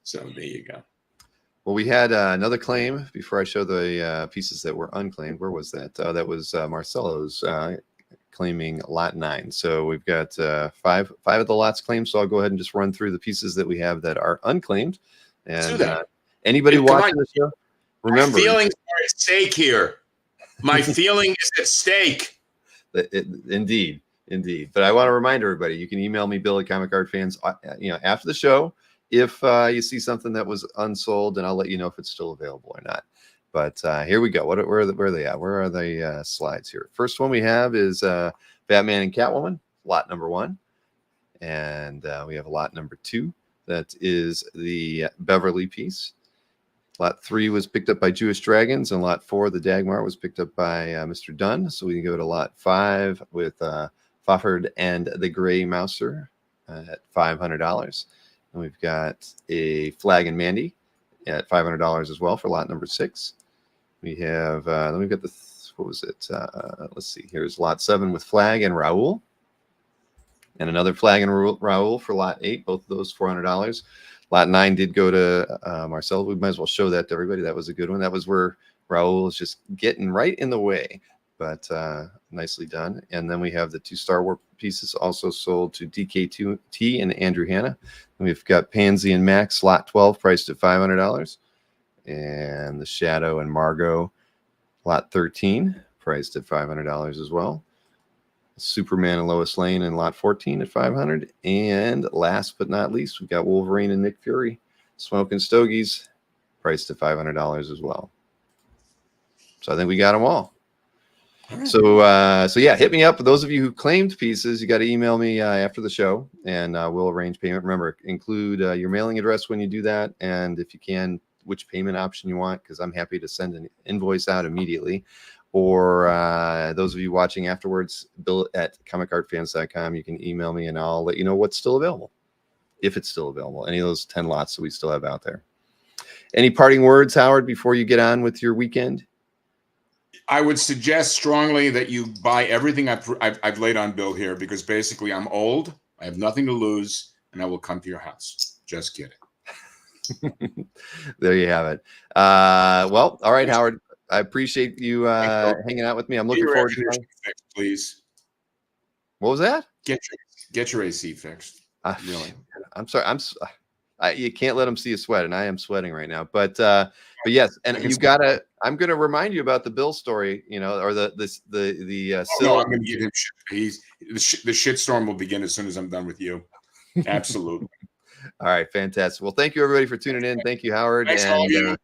So there you go. Well, we had another claim before I show the pieces that were unclaimed. Where was that? That was Marcelo's claiming lot 9. So we've got five of the lots claimed. So I'll go ahead and just run through the pieces that we have that are unclaimed. And anybody watching the show, remember, my feelings are at stake here. My feeling is at stake. Indeed. But I want to remind everybody, you can email me, Bill at Comic Art Fans, you know, after the show, if you see something that was unsold, and I'll let you know if it's still available or not. But here we go. Where are they at? Where are the slides here? First one we have is Batman and Catwoman, lot number 1. And we have lot number 2. That is the Beverly piece. Lot 3 was picked up by Jewish Dragons, and lot 4, the Dagmar, was picked up by Mr. Dunn. So we can go to lot 5 with Fafard and the Gray Mouser at $500. And we've got a Flagg and Mandy at $500 as well for lot number 6. We have, then we've got the, what was it? Let's see, here's lot 7 with Flagg and Raoul. And another Flagg and Raoul for lot 8, both of those $400. Lot 9 did go to Marcel. We might as well show that to everybody. That was a good one. That was where Raoul is just getting right in the way but nicely done. And then we have the 2 Star Wars pieces also sold to DK2T and Andrew Hanna. And we've got Pansy and Max lot 12 priced at $500, and the Shadow and Margot lot 13 priced at $500 as well. Superman and Lois Lane in lot 14 at $500. And last but not least, we've got Wolverine and Nick Fury, Smoking Stogies, priced at $500 as well. So I think we got them all. So yeah, hit me up. For those of you who claimed pieces, you got to email me after the show, and we'll arrange payment. Remember, include your mailing address when you do that, and if you can, which payment option you want, because I'm happy to send an invoice out immediately. Or those of you watching afterwards, Bill at comicartfans.com, you can email me, and I'll let you know what's still available, if it's still available. Any of those 10 lots that we still have out there. Any parting words, Howard, before you get on with your weekend? I would suggest strongly that you buy everything I've laid on Bill here, because basically I'm old, I have nothing to lose, and I will come to your house. Just kidding. There you have it. Well, all right, Howard. I appreciate you hanging out with me. I'm looking forward to it. Please. What was that? Get your AC fixed. Really. I'm sorry. You can't let them see you sweat, and I am sweating right now. But yes, and you gotta. I'm gonna remind you about the Bill story, or the no, I'm gonna give him shit. The shitstorm will begin as soon as I'm done with you. Absolutely. All right, fantastic. Well, thank you everybody for tuning in. Thank you, Howard. Thanks to all of you.